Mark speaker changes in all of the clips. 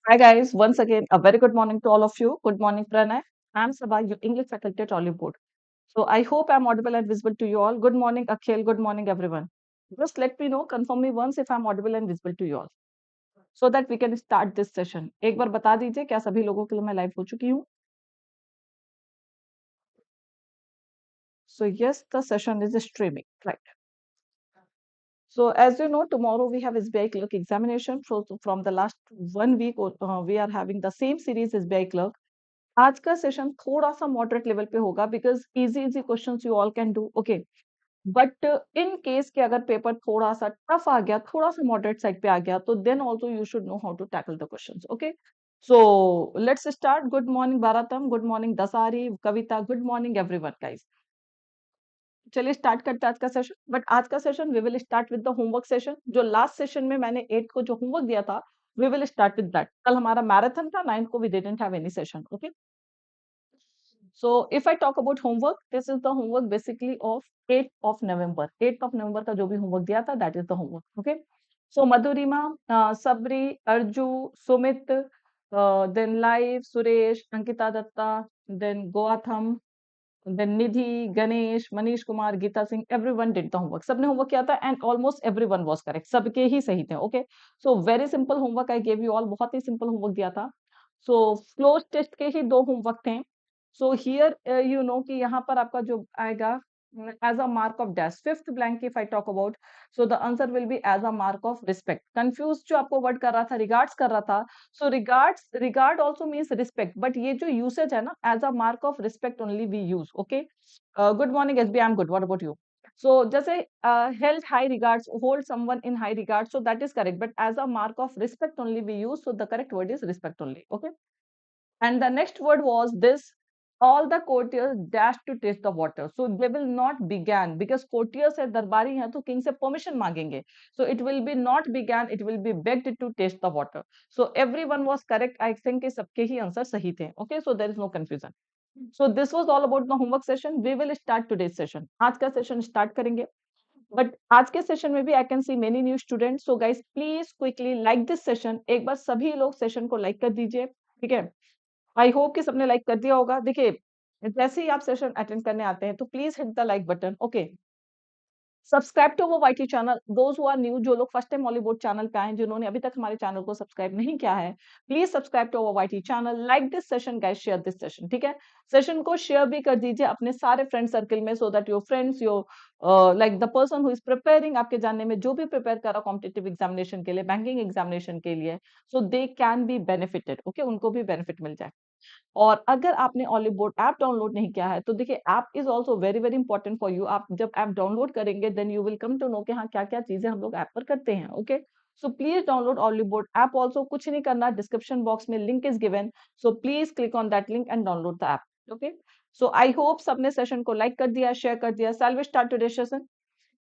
Speaker 1: Hi guys, once again a very good morning to all of you. Good morning, Pranay. I'm Saba, your English faculty at Oliveboard. So I hope I'm audible and visible to you all. Good morning, Akhil. Good morning, everyone. Just let me know, confirm me once if I'm audible and visible to you all, so that we can start this session. एक बार बता दीजिए क्या सभी लोगों के लिए मैं live हो चुकी हूँ? So yes, the session is streaming, right? So as you know, tomorrow we have SBI Clerk examination. From the last 1 week, we are having the same series SBI Clerk. आज का सेशन थोड़ा सा moderate level पे होगा because easy easy questions you all can do okay but in case के अगर paper थोड़ा सा टफ आ गया थोड़ा सा मॉडरेट साइड पे आ गया तो then also you should know how to tackle the questions okay so let's start good morning Bharatam good morning Dasari Kavita good morning everyone guys चलिए स्टार्ट करते हैं आज का सेशन बट आज का session we will start with the homework session जो last session में मैंने 8 को जो होमवर्क दिया था we will start with that कल हमारा मैराथन था 9 को we didn't have any session okay. So if I talk about homework, this is the homework basically of 8th of November. 8th of November का जो भी homework दिया था, that is the homework. Okay. So Madhurima, Sabri, Arju, Sumit, then Live, Suresh, Ankita Datta, then Goatham, then Nidhi, Ganesh, Manish Kumar, Geeta Singh, everyone did the homework. सबने homework किया था and almost everyone was correct. सबके ही सही थे. Okay. So very simple homework I gave you all. बहुत ही simple homework दिया था. So close test के ही दो homework थे. So here you know कि यहाँ पर आपका जो आएगा as a mark of dash fifth blank if I talk about so the answer will be as a mark of respect confused जो आपको word कर रहा था regards कर रहा था so regard also means respect but ये जो usage है ना as a mark of respect only we use okay good morning SB I'm good what about you so जैसे held high regards hold someone in high regards so that is correct but as a mark of respect only we use so the correct word is respect only okay and the next word was this all the courtiers dashed to taste the water so they will not began because courtiers है दरबारी हैं तो king से permission मांगेंगे so it will be not began it will be begged to taste the water so everyone was correct I think कि सबके ही answer सही थे okay so there is no confusion so this was all about the homework session we will start today's session आज का session start करेंगे but आज के session में भी I can see many new students so guys please quickly like this session एक बार सभी लोग सेशन को लाइक कर दीजिए ठीक है आई होप कि सबने लाइक कर दिया होगा देखिए जैसे ही आप सेशन अटेंड करने आते हैं तो please hit the like button okay subscribe to our YT channel those who are new जो लोग फर्स्ट टाइम हॉलीवुड चैनल पे आए जिन्होंने अभी तक हमारे चैनल को सब्सक्राइब नहीं किया है please subscribe to our YT channel like this session guys share this session ठीक है सेशन को शेयर भी कर दीजिए अपने सारे फ्रेंड सर्कल में so that your friends your like the person who is preparing आपके जानने में जो भी प्रिपेयर कर रहा कॉम्पिटिटिव एग्जामिनेशन के लिए बैंकिंग एग्जामिनेशन के लिए so they can be benefited okay उनको भी बेनिफिट मिल जाए और अगर आपने ऑलिवबोर्ड ऐप डाउनलोड नहीं किया है तो देखिए app is also very very important for you आप जब ऐप डाउनलोड करेंगे then you will come to know कि हाँ क्या क्या चीजें हम लोग ऐप पर करते हैं okay so please download Oliveboard app also कुछ नहीं करना डिस्क्रिप्शन बॉक्स में link is given so please click on that link and download the app okay so I hope सबने सेशन को लाइक कर दिया शेयर कर दिया shall we start today session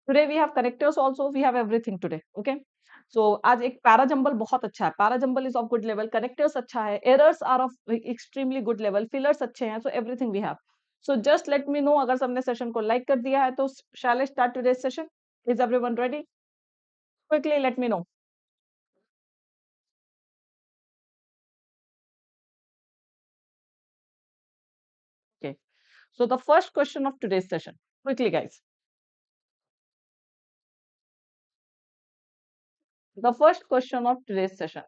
Speaker 1: today we have characters also we have everything today okay so आज एक parajumble बहुत अच्छा है parajumble is of good level characters अच्छा है errors are of extremely good level fillers अच्छे हैं so everything we have so just let me know अगर सबने सेशन को लाइक कर दिया है तो shall I start today session is everyone ready quickly let me know okay so the first question of today session quickly guys the first question of today session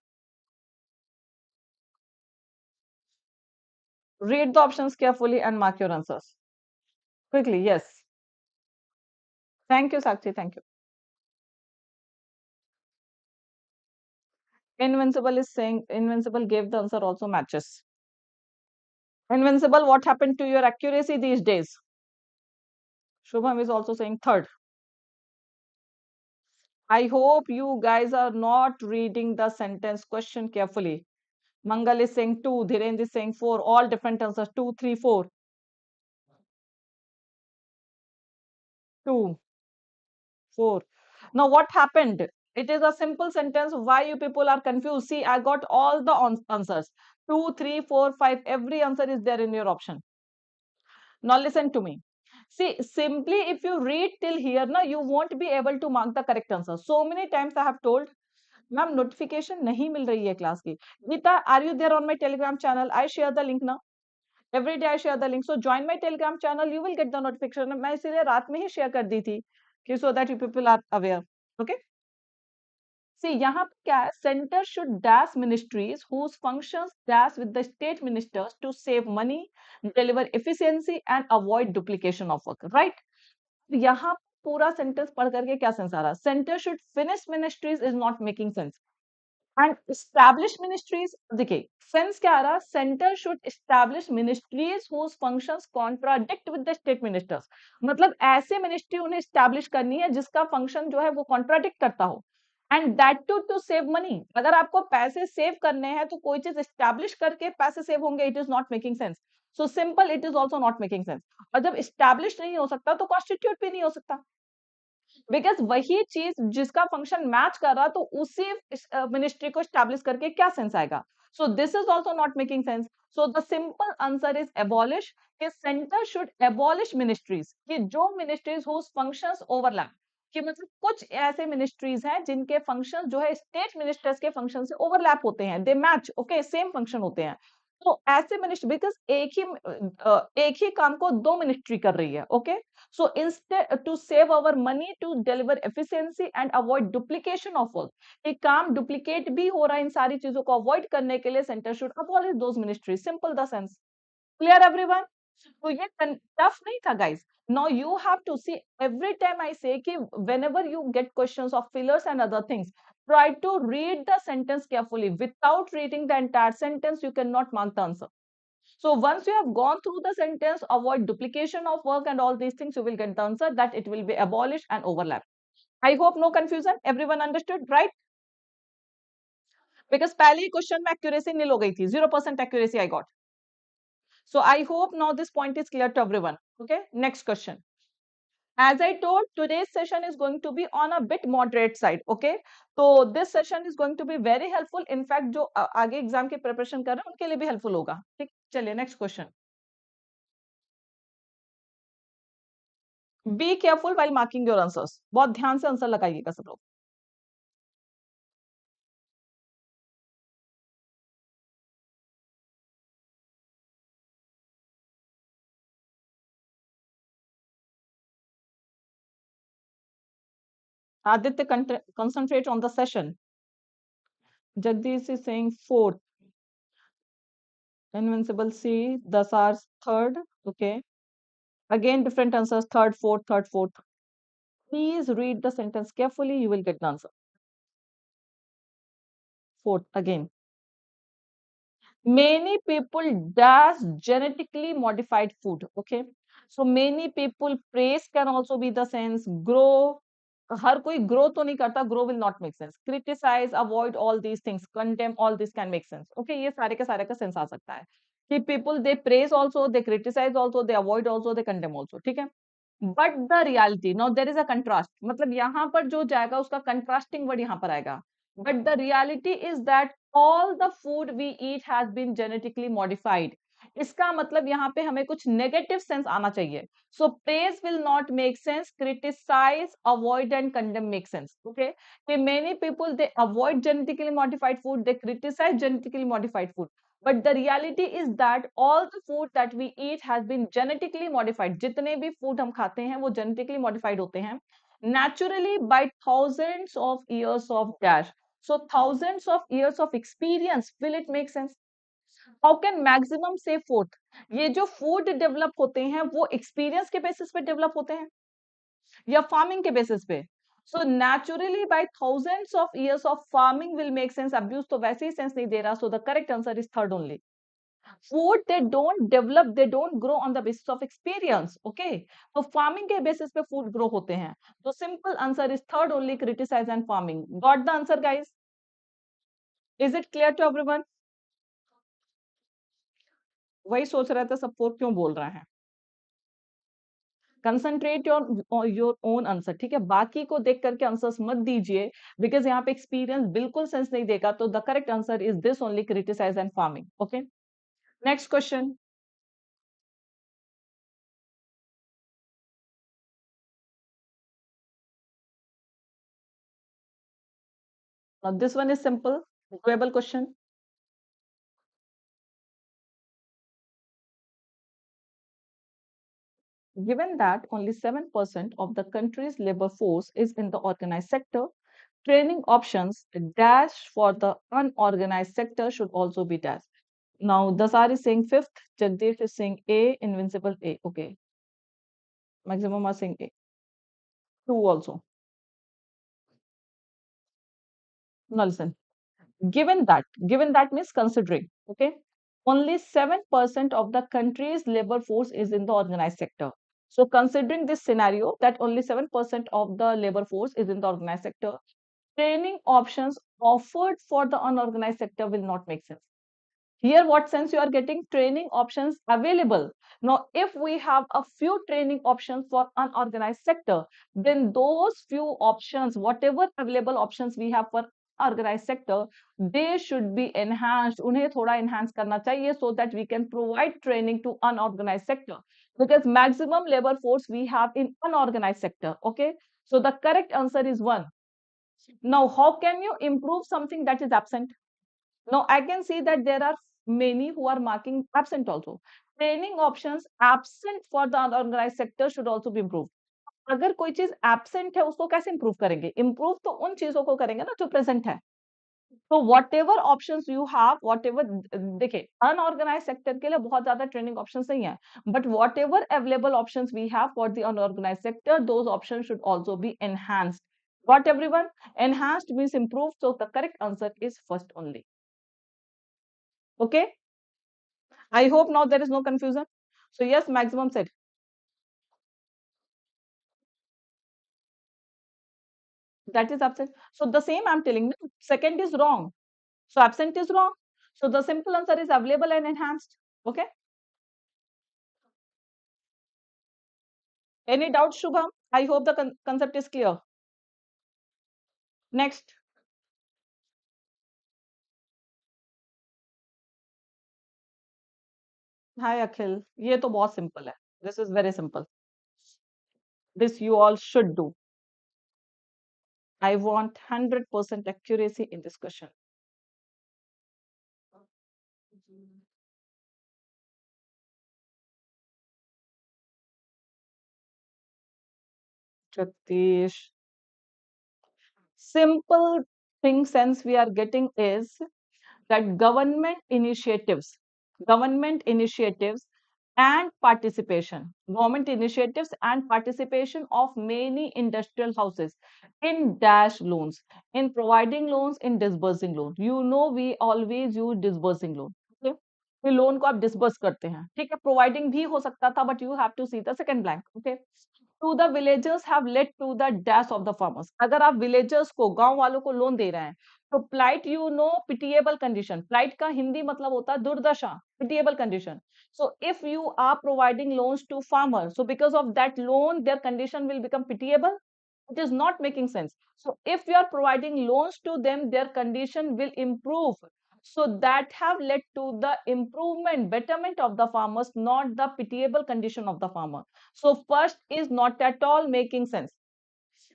Speaker 1: read the options carefully and mark your answers quickly yes thank you Sakshi thank you invincible is saying invincible gave the answer also matches invincible what happened to your accuracy these days Shubham is also saying third I hope you guys are not reading the sentence question carefully Mangal is saying 2 Dhirendra is saying 4 all different answers 2 3 4 2 4 now what happened it is a simple sentence why you people are confused see I got all the answers 2 3 4 5 every answer is there in your option now listen to me see simply if you read till here now you won't be able to mark the correct answer so many times I have told ma'am notification नहीं मिल रही है class की। Geeta, are you there on my Telegram channel? I share the link ना, every day I share the link, so join my Telegram channel, you will get the notification. मैं इसीलिए रात में ही शेयर कर दी थी कि so that you people are aware. Okay, see यहाँ पे क्या है, centre should dash ministries whose functions dash with the state ministers to save money, deliver efficiency and avoid duplication of work, right. यहाँ पूरा सेंटेंस पढ़ करके क्या sense आ रहा है, centre should finish ministries is not making sense, and establish ministries, देखिए sense क्या आ रहा है, centre should establish ministries whose functions contradict with the state ministers, मतलब ऐसे मिनिस्ट्री उन्हें एस्टैब्लिश करनी है जिसका फंक्शन जो है वो कॉन्ट्राडिक्ट करता हो, and that to save money. अगर आपको पैसे सेव करने हैं तो कोई चीज एस्टैब्लिश करके पैसे सेव होंगे, it is not making sense. So simple, it is also not making sense. और जब एस्टैब्लिश नहीं हो सकता तो कॉन्स्टिट्यूट भी नहीं हो सकता, बिकॉज वही चीज जिसका फंक्शन मैच कर रहा, तो उसी मिनिस्ट्री को स्टैब्लिश करके क्या सेंस आएगा। So this is also not making sense. So the simple answer is abolish, कि सेंटर शुड एबॉलिश मिनिस्ट्रीज, कि जो मिनिस्ट्रीज हुज फंक्शंस ओवरलैप, कि मतलब कुछ ऐसे मिनिस्ट्रीज हैं जिनके फंक्शन जो है स्टेट मिनिस्टर्स के फंक्शन से ओवरलैप होते हैं, दे मैच, ओके, सेम फंक्शन होते हैं। तो ऐसे मिनिस्ट्री, बिकॉज एक ही काम को दो मिनिस्ट्री कर रही है, okay. So instead to save our money, to deliver efficiency and avoid duplication of work, एक काम डुप्लीकेट भी हो रहा है, इन सारी चीजों को अवॉइड करने के लिए centre should abolish those ministries, simple the sense, clear everyone। तो ये टफ नहीं था guys। Now you have to see, every time I say कि whenever you get questions of fillers and other things, try to read the sentence carefully, without reading the entire sentence you cannot mark the answer। So once you have gone through the sentence, avoid duplication of work and all these things, you will get the answer that it will be abolished and overlap। I hope no confusion, everyone understood, right? Because पहले ही question में accuracy nil हो गई थी, 0% accuracy I got। So I hope now this point is clear to everyone। Okay, next question। As I told, today's session is going to be on a bit moderate side, okay? So this session is going to be very helpful। In fact, जो आगे exam की preparation कर रहे हैं उनके लिए भी helpful होगा। ठीक, चलिए next question. Be careful while marking your answers, बहुत ध्यान से आंसर लगाइएगा सब लोग। Aditya, concentrate on the session। Jagdish is saying fourth, invincible C, Dasar third, okay, again different answers, third, fourth, third, fourth। Please read the sentence carefully, you will get the answer। Fourth again, many people dash genetically modified food, okay। So many people praise can also be the sense, grow, हर कोई grow तो नहीं करता, grow will not make sense, criticise, avoid all these things, condemn, all this can make sense, okay. ये सारे के सारे का sense आ सकता है कि people they praise also, they criticise also, they avoid also, they condemn also, ठीक है। But the reality, now there is a contrast, मतलब यहाँ पर जो जाएगा उसका कंट्रास्टिंग वर्ड यहाँ पर आएगा। But the reality is that all the food we eat has been genetically modified. इसका मतलब यहाँ पे हमें कुछ नेगेटिव सेंस आना चाहिए। So praise will not make sense, criticise, avoid and condemn make sense, okay. Many people they avoid genetically modified food, they criticise genetically modified food, but the reality is that all the food that we eat has been genetically modified। जितने भी food हम खाते हैं वो genetically modified होते हैं naturally by thousands of years of dash। So thousands of years of experience, will it make sense? How can maximum say fourth? ये जो फूड डेवलप होते हैं वो एक्सपीरियंस के बेसिस पे डेवलप होते हैं या फार्मिंग के बेसिस पे। So naturally by thousands of years of farming will make sense, abuse तो वैसे ही सेंस नहीं दे रहा। So the correct answer is third only. Food they don't develop, they don't grow on the basis of experience, okay. तो farming के basis पे food grow होते हैं। तो simple answer is third only, criticise and farming. Got the answer guys? Is it clear to everyone? वही सोच रहे थे सब फोर क्यों बोल रहे हैं। कंसंट्रेट योर ओन आंसर, ठीक है, बाकी को देख करके आंसर्स मत दीजिए, बिकॉज यहाँ पे एक्सपीरियंस बिल्कुल सेंस नहीं देगा। तो the correct answer is this only, criticise and farming, okay. Next question. Now this one is simple, doable question. Given that only 7% of the country's labor force is in the organized sector, training options dash for the unorganized sector should also be dash. Now Dasar is saying fifth, Jagdeep is saying A, Invincible A. Okay, maximum are saying A. Two also. Now listen. Given that means considering, okay, only 7% of the country's labor force is in the organized sector. So considering this scenario that only 7% of the labor force is in the organized sector, training options offered for the unorganized sector will not make sense. Here, what sense you are getting training options available. Now, if we have a few training options for unorganized sector, then those few options, whatever available options we have for organized sector, they should be enhanced. उन्हें थोड़ा enhance करना चाहिए so that we can provide training to unorganized sector. Because maximum labor force we have in unorganized sector. Okay, so the correct answer is one. Now, how can you improve something that is absent? Now I can see that there are many who are marking absent also. Training options absent for the unorganized sector should also be improved. अगर कोई चीज absent है उसको कैसे improve करेंगे? Improve तो उन चीजों को करेंगे ना जो present है. तो whatever options you have, whatever देखिए unorganized sector के लिए बहुत ज्यादा training options नहीं है. But whatever available options we have for the unorganized sector, those options should also be enhanced. Got everyone? Enhanced means improved. So the correct answer is first only. Okay. I hope now there is no confusion. So yes, maximum said. That is absent. So the same I'm telling you, second is wrong. So absent is wrong. So the simple answer is available and enhanced. Okay. Any doubt, Shubham? I hope the concept is clear. Next. Hi Akhil. ये तो बहुत simple है. This is very simple. This you all should do. I want 100% accuracy in this question. Jagdish. Simple thing sense we are getting is that government initiatives and participation of many industrial houses in dash loans, in providing loans, in disbursing loan. You know we always use disbursing loan. Okay? ये loan को आप disburse करते हैं, ठीक है, providing भी हो सकता था, but you have to see the second blank. Okay, to the villagers have led to the dash of the farmers. अगर आप विलेजर्स को, गांव वालों को लोन दे रहे हैं, तो plight you know pitiable condition. Plight का हिंदी मतलब होता है दुर्दशा, pitiable condition. So if you are providing loans to farmers, so because of that loan, their condition will become pitiable. It is not making sense. So if you are providing loans to them, their condition will improve. So that have led to the improvement, betterment of the farmers, not the pitiable condition of the farmer. So first is not at all making sense.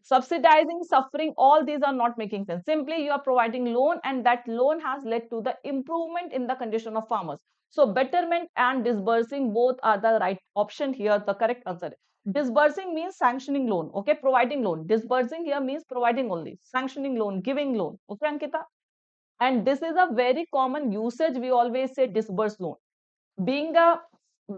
Speaker 1: Subsidizing, suffering, all these are not making sense. Simply you are providing loan and that loan has led to the improvement in the condition of farmers. So betterment and disbursing both are the right option here. The correct answer. Disbursing means sanctioning loan. Okay, providing loan. Disbursing here means providing only. Sanctioning loan, giving loan. Okay, Ankita? And this is a very common usage. We always say disburse loan. Being a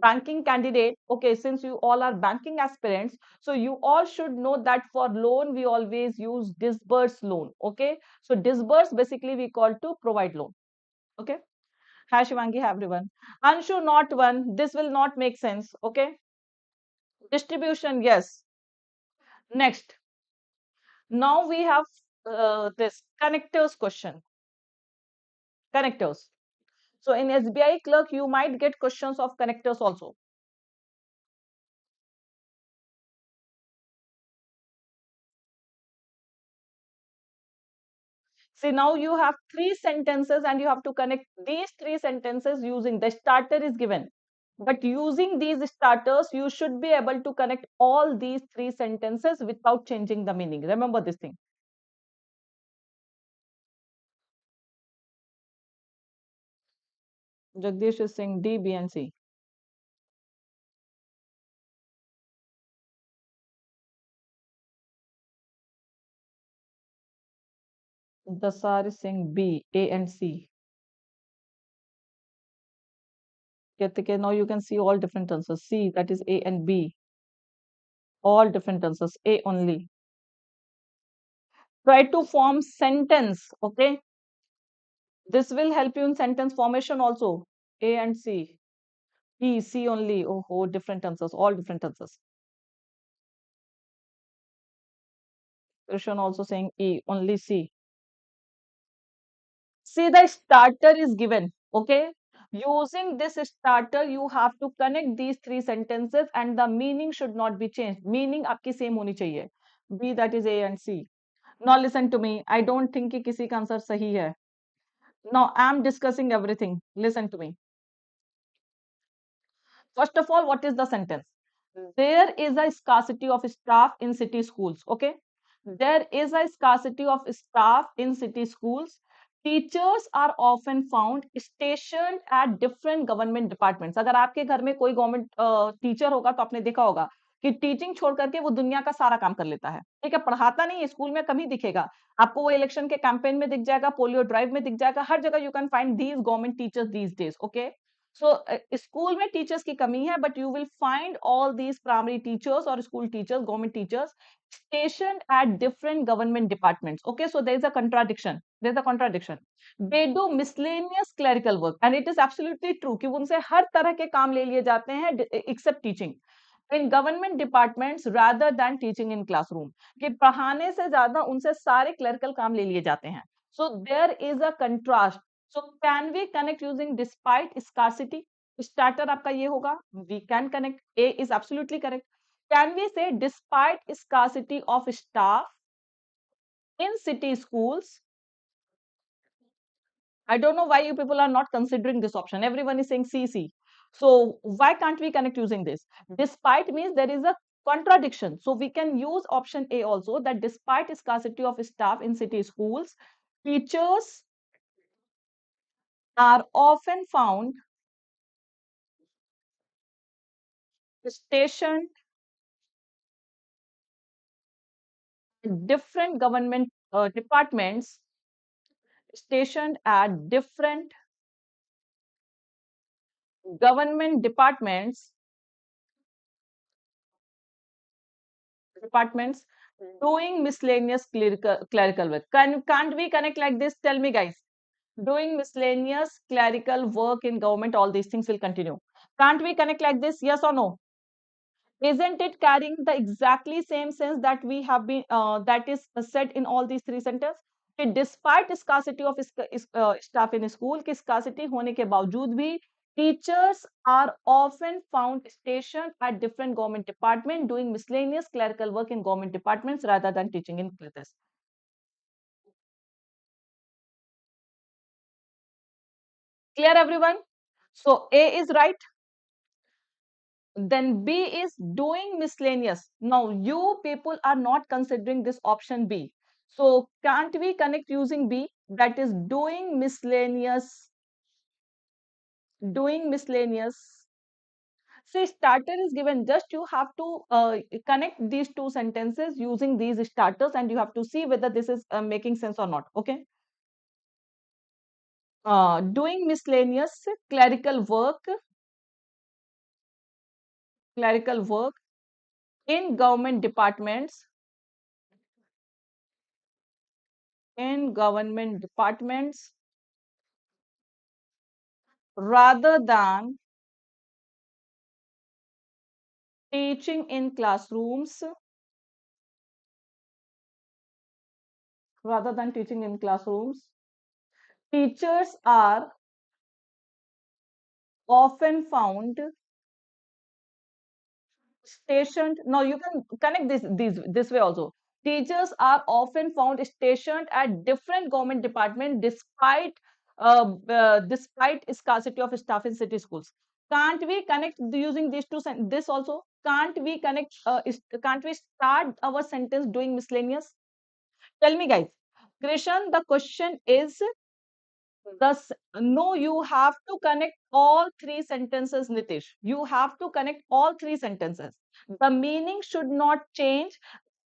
Speaker 1: banking candidate, okay, since you all are banking aspirants, so you all should know that for loan we always use disburse loan. Okay, so disburse basically we call to provide loan. Okay. Hi Shivangi, hi everyone. Anshu, not one, this will not make sense. Okay, distribution, yes. Next, now we have this connectors question. Connectors. So in SBI Clerk you might get questions of connectors also. See, now you have three sentences and you have to connect these three sentences using the starter is given. But using these starters, you should be able to connect all these three sentences without changing the meaning. Remember this thing. Jagdish is saying D, B, and C. Dasar is saying B, A, and C. Ketike, now you can see all different answers. C, that is A and B. All different answers. A only. Try to form sentence. Okay. This will help you in sentence formation also. A and C. E, C only. Oh, different answers. All different answers. Krishan also saying E, only C. See, the starter is given. Okay. Using this starter, you have to connect these three sentences and the meaning should not be changed. Meaning आपकी same होनी चाहिए. B, that is A and C. Now listen to me. I don't think कि किसी का answer सही है. Now I am discussing everything. Listen to me. First of all, what is the sentence? There is a scarcity of staff in city schools. Okay. There is a scarcity of staff in city schools. Teachers are often found stationed at different government departments. अगर आपके घर में कोई government teacher होगा तो आपने देखा होगा कि टीचिंग छोड़ करके वो दुनिया का सारा काम कर लेता है. ठीक है, पढ़ाता नहीं है, स्कूल में कम ही दिखेगा आपको. वो इलेक्शन के कैंपेन में दिख जाएगा, पोलियो ड्राइव में दिख जाएगा, हर जगह you can find these government teachers these days. Okay. So school में टीचर्स की कमी है, but you will find all these primary teachers और school teachers, government teachers stationed at different government departments. Okay, so there is a contradiction. There is a contradiction. They do miscellaneous clerical work, and it is absolutely true कि उनसे हर तरह के काम ले लिए जाते हैं except teaching in government departments rather than teaching in classroom. कि पढ़ाने से ज्यादा उनसे सारे clerical काम ले लिए जाते हैं. So there is a contrast. So can we connect using despite scarcity? Starter आपका ये होगा. We can connect. A is absolutely correct. Can we say despite scarcity of staff in city schools? I don't know why you people are not considering this option. Everyone is saying CC. So why can't we connect using this? Despite means there is a contradiction. So we can use option A also, that despite scarcity of staff in city schools, teachers are often found stationed in different government departments, stationed at different government departments doing miscellaneous clerical work. Can't we connect like this? Tell me, guys. Doing miscellaneous clerical work in government, all these things will continue. Can't we connect like this? Yes or no? Isn't it carrying the exactly same sense that we have been that is said in all these three sentences? कि despite scarcity of staff in school, कि scarcity होने के बावजूद भी teachers are often found stationed at different government departments doing miscellaneous clerical work in government departments rather than teaching in classes. Clear, everyone? So A is right. Then B is doing miscellaneous. Now you people are not considering this option B. So can't we connect using B? That is doing miscellaneous. Doing miscellaneous. See, starter is given. Just you have to connect these two sentences using these starters, and you have to see whether this is making sense or not. Okay. Doing miscellaneous clerical work in government departments, rather than teaching in classrooms, rather than teaching in classrooms. Teachers are often found stationed. Now you can connect this way also. Teachers are often found stationed at different government departments despite scarcity of staff in city schools. Can't we connect using these two this also? Can't we connect? Can't we start our sentence doing miscellaneous? Tell me, guys. Krishan, the question is Thus, no, you have to connect all three sentences, Nitish. You have to connect all three sentences. The meaning should not change.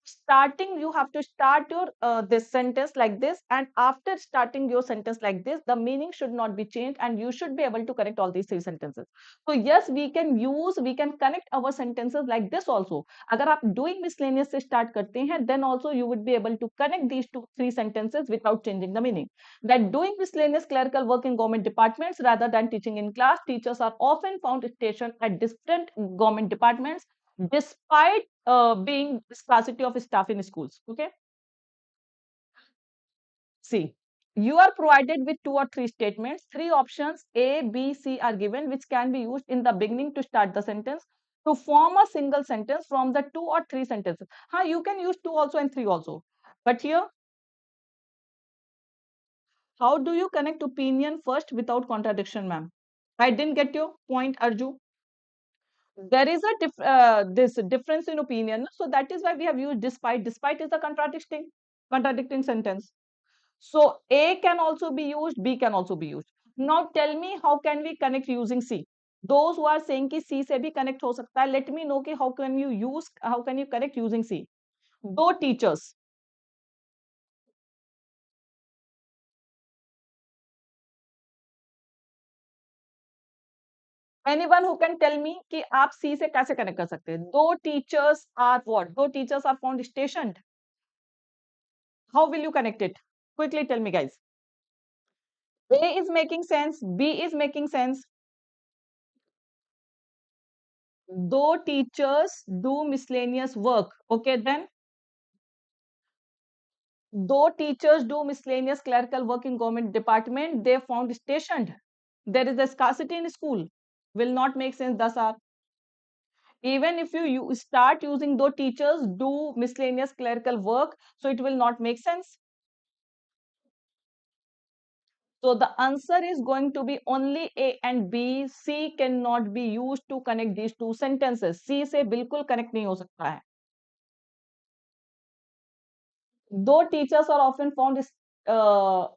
Speaker 1: Starting, you have to start your this sentence like this, and after starting your sentence like this, the meaning should not be changed, and you should be able to connect all these three sentences. So yes, we can connect our sentences like this also. अगर आप doing miscellaneous से start करते हैं, then also you would be able to connect these two three sentences without changing the meaning. That doing miscellaneous clerical work in government departments rather than teaching in class, teachers are often found stationed at different government departments despite being scarcity of staff in schools. Okay. See, you are provided with two or three statements. Three options A, B, C are given, which can be used in the beginning to start the sentence to form a single sentence from the two or three sentences. You can use two also and three also. But here, how do you connect opinion first without contradiction, ma'am? I didn't get your point, Arju. There is a this difference in opinion, so that is why we have used despite. Despite is a contradicting sentence. So A can also be used, B can also be used. Now tell me, how can we connect using C? Those who are saying कि C से भी connect हो सकता है, let me know कि how can you connect using C? दो teachers. Anyone who can tell me कि आप C से कैसे connect कर सकते हैं? दो teachers are what? दो teachers are found stationed. How will you connect it? Quickly tell me, guys. A is making sense, B is making sense. Though teachers do miscellaneous work, okay, then though teachers do miscellaneous clerical work in government department, they found stationed. There is a scarcity in school. Will not make sense. Thus, are even if you start using though teachers do miscellaneous clerical work, so it will not make sense. So the answer is going to be only A and B. C cannot be used to connect these two sentences. C से बिल्कुल connect नहीं हो सकता है. दो teachers are often found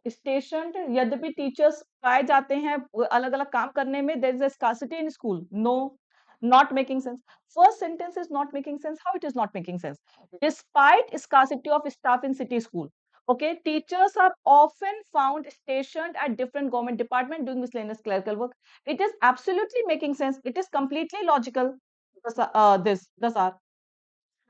Speaker 1: station, यद्यपि teachers पाए जाते हैं अलग अलग काम करने में, there is a scarcity in school. No, not making sense. First sentence is not making sense. How it is not making sense? Despite scarcity of staff in city school, okay, teachers are often found stationed at different government department doing miscellaneous clerical work. It is absolutely making sense. It is completely logical. This are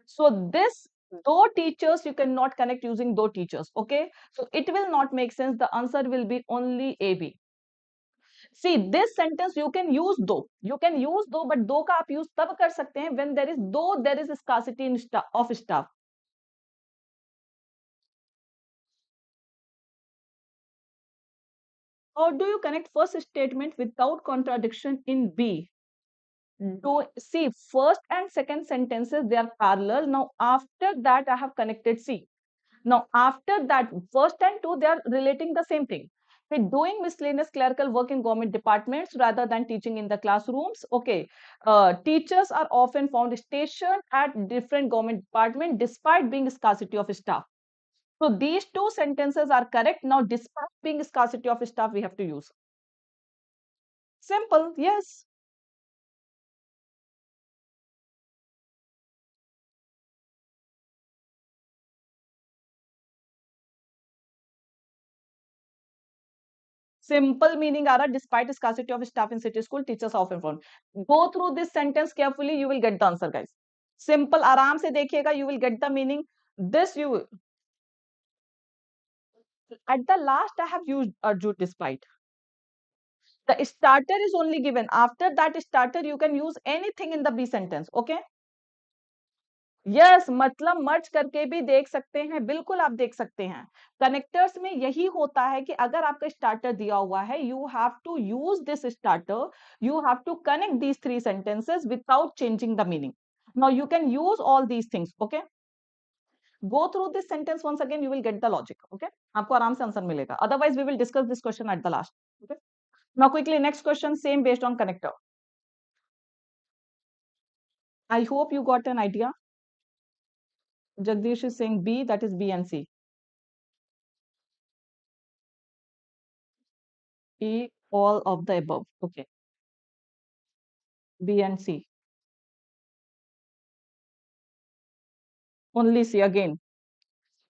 Speaker 1: so this though teachers you cannot connect using though teachers. Okay, so it will not make sense. The answer will be only AB. See, this sentence you can use though. You can use though, but though का आप use तब कर सकते हैं when there is though there is scarcity in of staff. How do you connect first statement without contradiction in B? Do see first and second sentences, they are parallel. Now after that I have connected C. Now, after that, first and two, they are relating the same thing. They're doing miscellaneous clerical work in government departments rather than teaching in the classrooms. Okay. Teachers are often found stationed at different government departments despite being scarcity of staff. So these two sentences are correct. Now, despite being scarcity of staff, we have to use. Simple, yes. Simple meaning are despite scarcity of staff in city school, teachers are often found. Go through this sentence carefully, you will get the answer, guys. Simple, आराम से देखिएगा, you will get the meaning. This you at the last I have used Arju despite. The starter is only given. After that starter, you can use anything in the B sentence. Okay. Yes मतलब मर्ज करके भी देख सकते हैं, बिल्कुल आप देख सकते हैं. कनेक्टर्स में यही होता है कि अगर आपका स्टार्टर दिया हुआ है, you have to use this starter, you have to connect these three sentences without changing the meaning. Now you can use all these things. Okay, go through this sentence once again, you will get the logic. Okay, आपको आराम से answer मिलेगा. Otherwise we will discuss this question at the last. Okay, now quickly next question, same based on connector. I hope you got an idea. Jagdish is saying B, that is B and C. E, all of the above. Okay. B and C. Only C again.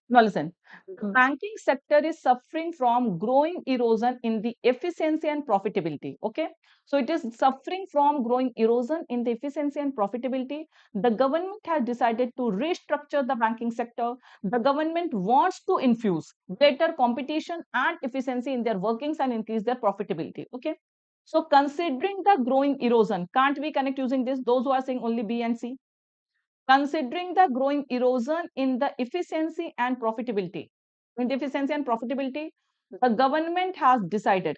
Speaker 1: Now listen, the banking sector is suffering from growing erosion in the efficiency and profitability. Okay, so it is suffering from growing erosion in the efficiency and profitability. The government has decided to restructure the banking sector. The government wants to infuse greater competition and efficiency in their workings and increase their profitability. Okay, so considering the growing erosion, can't we connect using this? Those who are saying only B and C. Considering the growing erosion in the efficiency and profitability. In the efficiency and profitability, the government has decided,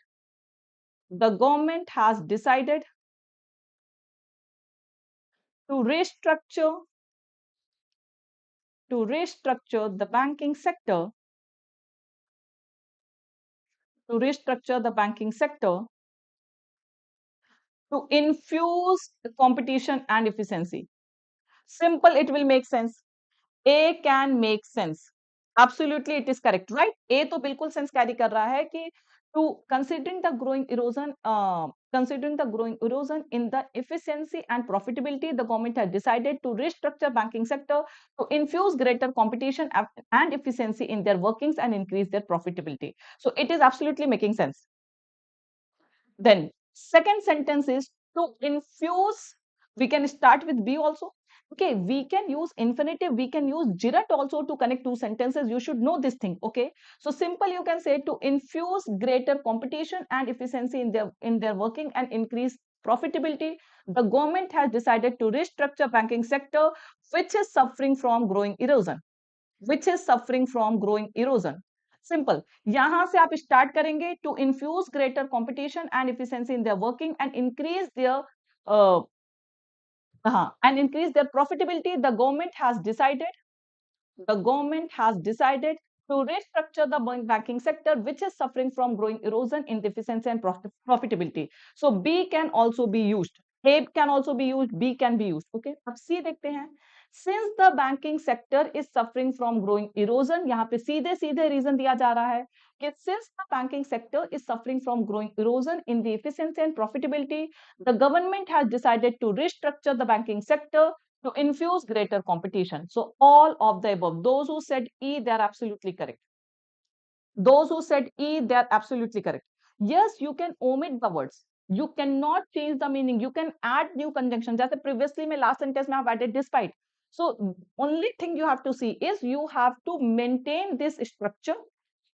Speaker 1: the government has decided to restructure the banking sector, to restructure the banking sector to infuse competition and efficiency. Simple, it will make sense. A can make sense. Absolutely, it is correct, right? A तो बिल्कुल sense carry कर रहा है कि to considering the growing erosion in the efficiency and profitability, the government has decided to restructure banking sector to infuse greater competition and efficiency in their workings and increase their profitability. So it is absolutely making sense. Then second sentence is to infuse. We can start with B also. Okay, we can use infinitive, we can use gerund also to connect two sentences. You should know this thing. Okay, so simple, you can say to infuse greater competition and efficiency in their working and increase profitability. The government has decided to restructure banking sector, which is suffering from growing erosion. Which is suffering from growing erosion. Simple, यहां से आप start करेंगे to infuse greater competition and efficiency in their working and increase their and increase their profitability. The government has decided to restructure the banking sector, which is suffering from growing erosion in the efficiency and profitability. So B can also be used. A can also be used, B can be used. Okay, अब C देखते हैं. Since the banking sector is suffering from growing erosion, यहाँ पे सीधे सीधे reason दिया जा रहा है कि since the banking sector is suffering from growing erosion in the efficiency and profitability, the government has decided to restructure the banking sector to infuse greater competition. So all of the above. Those who said E, they are absolutely correct. Those who said E, they are absolutely correct. Yes, you can omit the words. You cannot change the meaning. You can add new conjunction. Just previously, my last sentence, I have added despite. So only thing you have to see is you have to maintain this structure.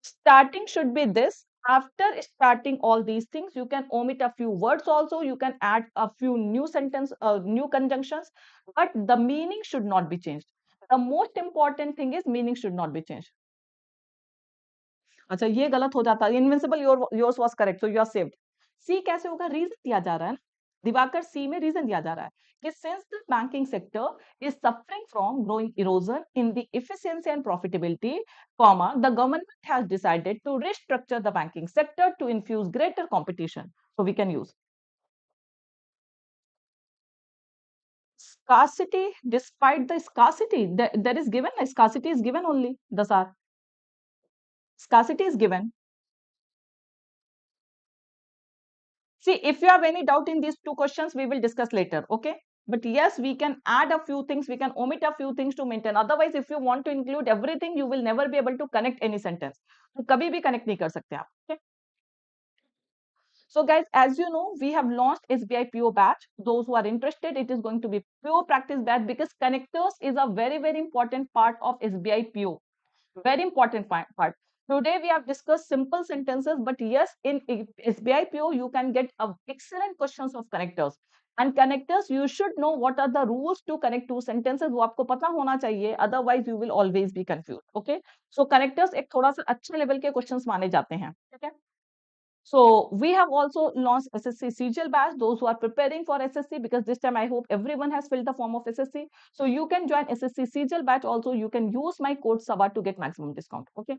Speaker 1: Starting should be this. After starting all these things, you can omit a few words also. You can add a few new sentence, new conjunctions, but the meaning should not be changed. The most important thing is meaning should not be changed. अच्छा, ये गलत हो जाता है. Invincible, yours was correct, so you are saved. See कैसे होगा? Reason दिया जा रहा है ना, दिवाकर सी में रीजन दिया जा रहा है कि since the banking sector is suffering from growing erosion in the efficiency and profitability, comma the government has decided to restructure the banking sector to infuse greater competition. So we can use scarcity. Despite the scarcity, there is given, scarcity is given only, Dasar. Scarcity is given. See, if you have any doubt in these two questions, we will discuss later, okay? But yes, we can add a few things, we can omit a few things to maintain. Otherwise, if you want to include everything, you will never be able to connect any sentence. तो कभी भी connect नहीं कर सकते आप, okay? So guys, as you know, we have launched SBI PO batch. Those who are interested, it is going to be pure practice batch because connectors is a very, very important part of SBI PO. Very important part. Today we have discussed simple sentences, but yes, in SBI PO you can get excellent questions of connectors. And connectors, you should know what are the rules to connect two sentences. वो आपको पता होना चाहिए. Otherwise, you will always be confused. Okay? So connectors एक थोड़ा सा अच्छे level के questions माने जाते हैं. ठीक है? So we have also launched SSC CGL batch. Those who are preparing for SSC, because this time I hope everyone has filled the form of SSC. So you can join SSC CGL batch also. You can use my code Saba to get maximum discount. Okay.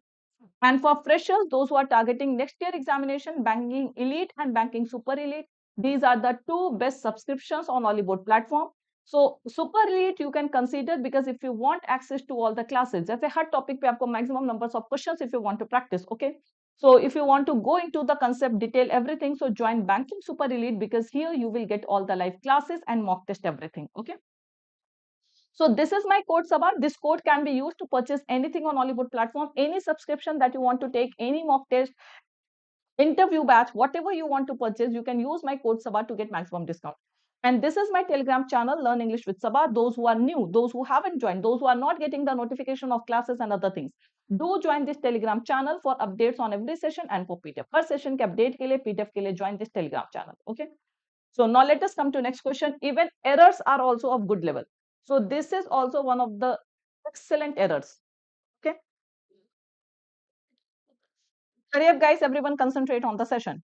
Speaker 1: And for freshers, those who are targeting next year examination, Banking Elite and Banking Super Elite, these are the two best subscriptions on Oliveboard platform. So Super Elite you can consider because if you want access to all the classes, जैसे हर topic पे आपको maximum numbers of questions if you want to practice, okay? So if you want to go into the concept detail everything, so join Banking Super Elite, because here you will get all the live classes and mock test everything. Okay. So this is my code Saba. This code can be used to purchase anything on Oliveboard platform, any subscription that you want to take, any mock test, interview batch, whatever you want to purchase, you can use my code Saba to get maximum discount. And this is my Telegram channel, Learn English with Saba. Those who are new, those who haven't joined, those who are not getting the notification of classes and other things, do join this Telegram channel for updates on every session and for PDF. Per session के update के लिए, PDF के लिए join this Telegram channel. Okay. So now let us come to next question. Even errors are also of good level. So this is also one of the excellent errors. Okay. Hurry up guys, everyone concentrate on the session.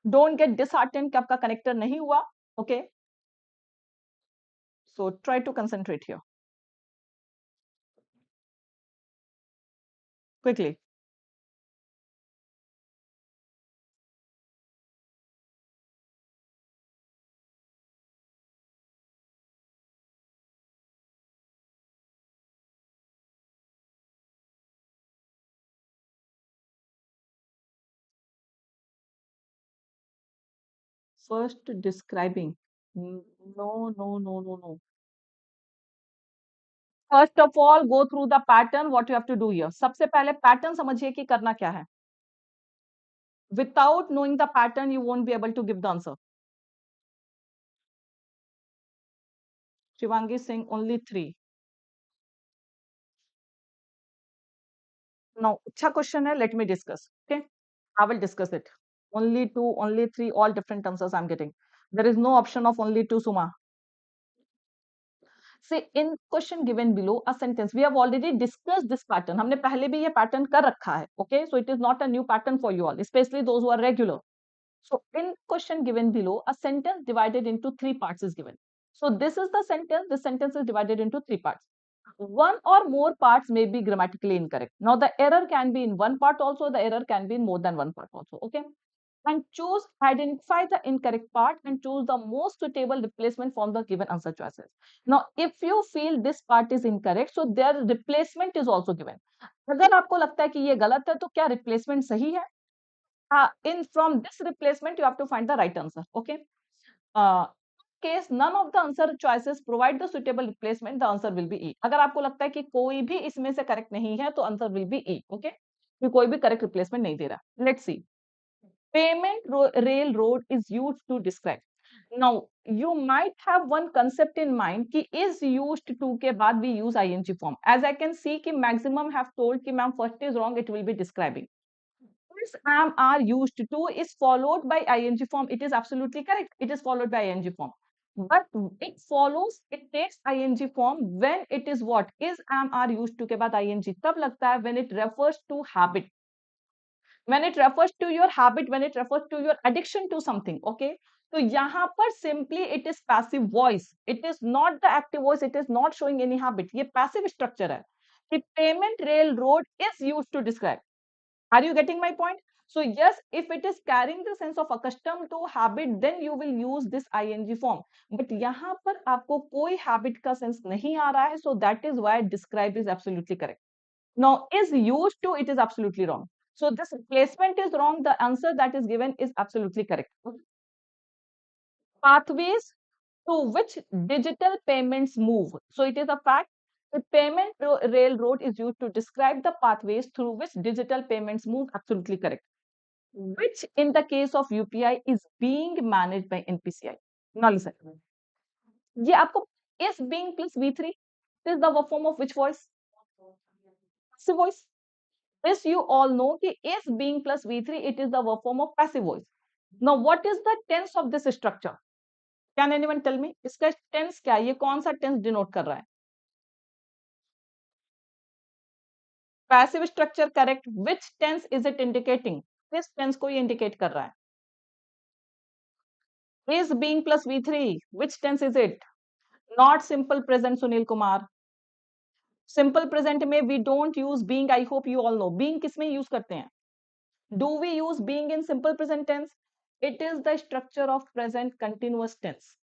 Speaker 1: Don't get disheartened कि आपका connector नहीं हुआ. Okay. So try to concentrate here. Quickly. First describing. No, no, no, no, no. First of all, go through the pattern, what you have to do here. सबसे पहले pattern समझिए कि करना क्या है. Without knowing the pattern, you won't be able to give the answer. Shivangi Singh, only 3. Now, अच्छा question है, let me discuss. Okay, I will discuss it. Only 2, only 3, all different answers I'm getting. There is no option of only 2, Suma. See, in question given below a sentence, we have already discussed this pattern. हमने पहले भी ये pattern कर रखा है. Okay, so it is not a new pattern for you all, especially those who are regular. So in question given below, a sentence divided into 3 parts is given. So this is the sentence. This sentence is divided into 3 parts. One or more parts may be grammatically incorrect. Now the error can be in one part also. The error can be in more than one part also. Okay. And choose, identify the incorrect part and choose the most suitable replacement from the given answer choices. Now, if you feel this part is incorrect, so their replacement is also given. अगर आपको लगता है कि ये गलत है, तो क्या replacement सही है? In from this replacement, you have to find the right answer. Okay. Case none of the answer choices provide the suitable replacement, the answer will be E. अगर आपको लगता है कि कोई भी इसमें से correct नहीं है, तो answer will be E. Okay. कि कोई भी correct replacement नहीं दे रहा. Let's see. Payment railroad is used to describe. Now you might have one concept in mind कि is used to के बाद we use ing form. As I can see कि maximum have told कि ma'am first is wrong, it will be describing. This am are used to is followed by ing form. It is absolutely correct. It is followed by ing form. But it follows, it takes ing form when it is what? Is am are used to के बाद ing तब लगता है when it refers to habit. When it refers to your habit, when it refers to your addiction to something, okay? तो यहाँ पर simply it is passive voice. It is not the active voice. It is not showing any habit. ये passive structure है. कि payment railroad is used to describe. Are you getting my point? So yes, if it is carrying the sense of accustomed to habit, then you will use this ing form. But यहाँ पर आपको कोई habit का sense नहीं आ रहा है, so that is why describe is absolutely correct. Now, is used to, it is absolutely wrong. So this replacement is wrong. The answer that is given is absolutely correct. Pathways to which digital payments move. So it is a fact. The payment railroad is used to describe the pathways through which digital payments move. Absolutely correct. Which in the case of UPI is being managed by NPCI. Now listen. ये आपको is being plus V3 is the form of which voice? Passive voice. This you all know कि is being plus V3, it is the verb form of passive voice. Now, what is the tense of this structure? Can anyone tell me? इसका tense क्या है? ये कौन सा tense denote कर रहा है? Passive structure correct. Which tense is it indicating? किस tense को ये indicate कर रहा है? Is being plus V3. Which tense is it? Not simple present, Sunil Kumar. Simple present में we don't use being. I hope you all know. Being किस में use करते हैं? Do we use being in simple present tense? It is the structure of present continuous tense.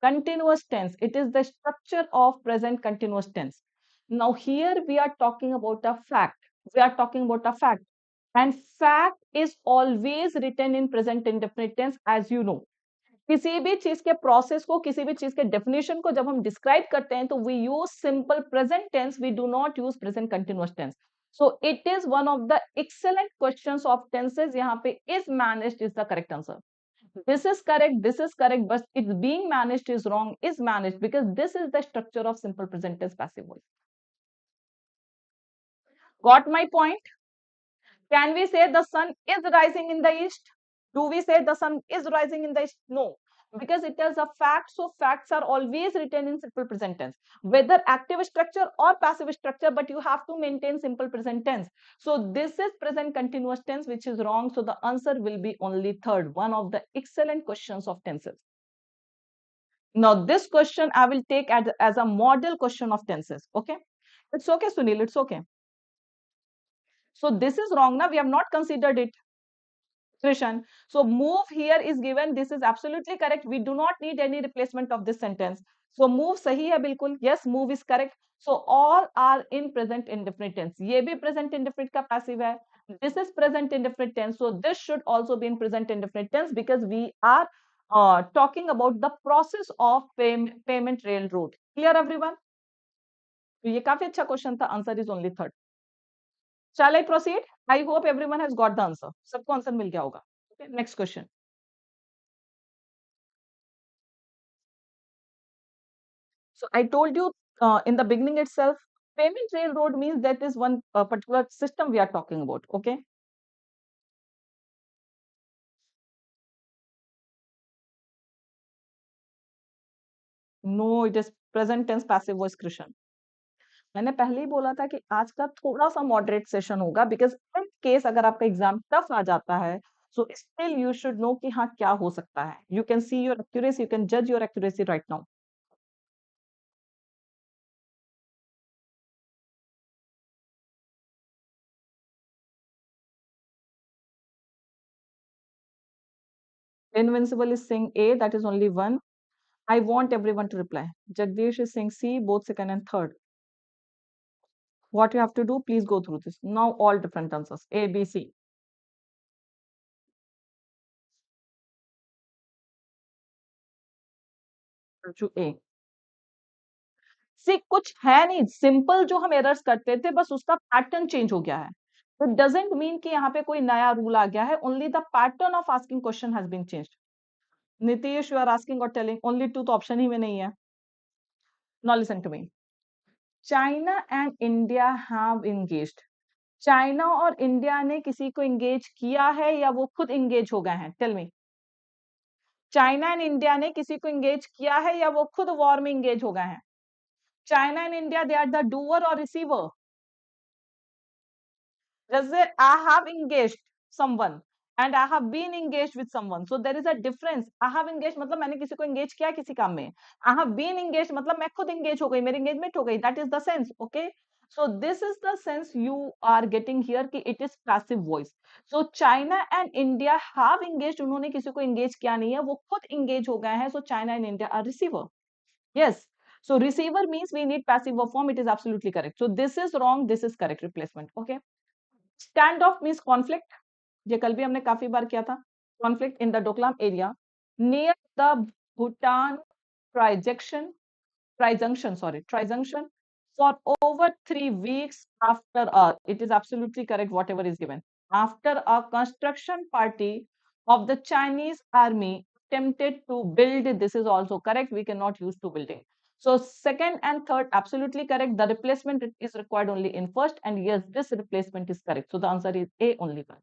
Speaker 1: Continuous tense. It is the structure of present continuous tense. Now here we are talking about a fact. We are talking about a fact. And fact is always written in present indefinite tense, as you know. किसी भी चीज के process को, किसी भी चीज के definition को जब हम डिस्क्राइब करते हैं तो we use simple present tense, we do not use present continuous tense. So it is one of the excellent questions of tenses. यहाँ पे is managed is the correct answer. This is correct, but it's being managed is wrong. Is managed, because this is the structure of simple present tense passive voice. Got my point? Can we say the sun is rising in the east? Do we say the sun is rising in the east? No, because it is a fact. So facts are always written in simple present tense, whether active structure or passive structure, but you have to maintain simple present tense. So this is present continuous tense, which is wrong. So the answer will be only third, one of the excellent questions of tenses. Now this question I will take as a model question of tenses. Okay, it's okay, Sunil, it's okay. So this is wrong. Now we have not considered it. Krishan. So move here is given. This is absolutely correct. We do not need any replacement of this sentence. So move sahi hai bilkul. Yes, move is correct. So all are in present indefinite tense. ये भी present indefinite का passive है. This is present indefinite tense. So this should also be in present indefinite tense, because we are talking about the process of payment railroad. Clear everyone? तो ये काफी अच्छा question था. Answer is only third. Shall I proceed? I hope everyone has got the answer. सबको answer मिल गया होगा. Okay, next question. So I told you in the beginning itself, payment railroad means that is one particular system we are talking about. Okay. No, it is present tense passive voice Krishan. मैंने पहले ही बोला था कि आज का थोड़ा सा moderate session होगा, बिकॉज इन केस अगर आपका एग्जाम टफ आ जाता है, so still you should know कि हाँ क्या हो सकता है. You can see your accuracy, you can जज your accuracy right now. Invincible is saying A, that is only one. I want everyone to reply. Jagdish is saying C, both second and third. What you have to do, please go through this. Now all different answers. A, B, C. To A. सी कुछ है नहीं, simple जो हम errors करते थे बस उसका pattern change हो गया है. इट डजंट मीन कि यहाँ पे कोई नया रूल आ गया है. Only the pattern of asking question has been changed. Nitish, you are asking और टेलिंग ओनली टू, तो ऑप्शन ही में नहीं है. Now listen to me. China and India have engaged. China और इंडिया ने किसी को इंगेज किया है या वो खुद इंगेज हो गए हैं? Tell me. China and India ने किसी को इंगेज किया है या वो खुद वॉर में इंगेज हो गए हैं? China and India, they are the doer और रिसीवर. जैसे I have engaged someone and I have been engaged with someone, so there is a difference. I have engaged मतलब मैंने किसी को engage किया किसी काम में. I have been engaged मतलब मैं खुद engage हो गई, मेरी engagement हो गई. That is the sense. Okay, so this is the sense you are getting here कि it is passive voice. So China and India have engaged. उन्होंने किसी को engage किया नहीं है, वो खुद engage हो गए हैं. So China and India are receiver. Yes. So receiver means we need passive verb form. It is absolutely correct. So this is wrong. This is correct replacement. Okay. Stand off means conflict. ये कल भी हमने काफी बार किया था. Conflict in the Doklam area near the Bhutan trijunction trijunction for over 3 weeks after it is absolutely correct whatever is given. After a construction party of the Chinese army attempted to build, this is also correct, we cannot use to building. So second and third absolutely correct. The replacement is required only in first, and yes, this replacement is correct. So the answer is A, only one.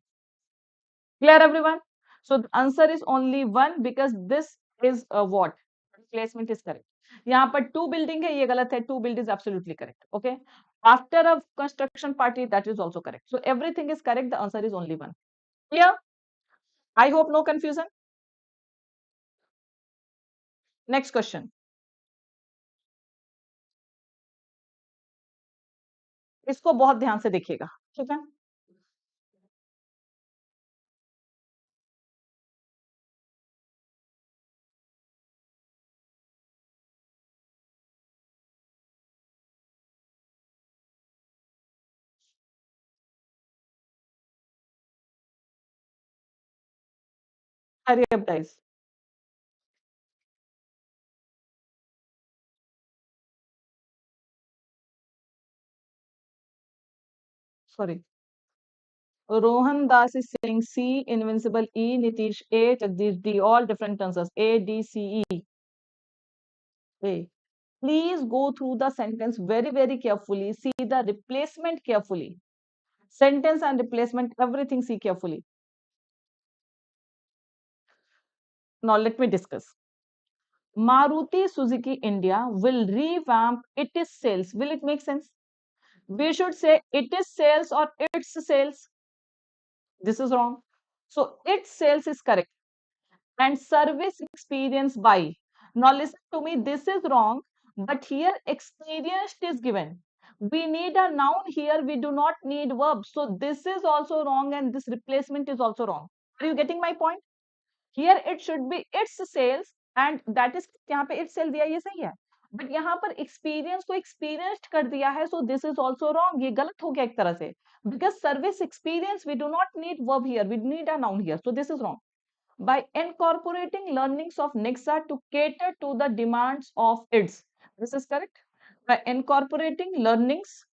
Speaker 1: Clear everyone? So the answer is only one, because this is a what? Replacement is correct. यहाँ पर to building है, ये गलत है. To build is absolutely correct. Okay. After a construction party, that is also correct. So everything is correct. The answer is only one. Clear? I hope no confusion. Next question. इसको बहुत ध्यान से देखिएगा. ठीक है. Hurry up, guys. Sorry. Rohan Das is saying C, Invincible E, Nitish A, Jagdish D, all different answers. A, D, C, E, A. Please go through the sentence very, very carefully. See the replacement carefully. Sentence and replacement, everything see carefully. Now let me discuss. Maruti Suzuki India will revamp its sales. Will it make sense? We should say it is sales or its sales. This is wrong. So its sales is correct. And service experience by. Now listen to me, this is wrong, but here experienced is given. We need a noun here, we do not need verb. So this is also wrong and this replacement is also wrong. Are you getting my point? Here it should be its sales and that is यहाँ पे its sale दिया ये सही है. But यहाँ पर experience को experienced कर दिया है, so this is also wrong. ये गलत हो गया एक तरह से. Because service experience we do not need verb here, we need a noun here. So this is wrong. By incorporating learnings of Nexa to cater to the demands of its. This is correct. By incorporating learnings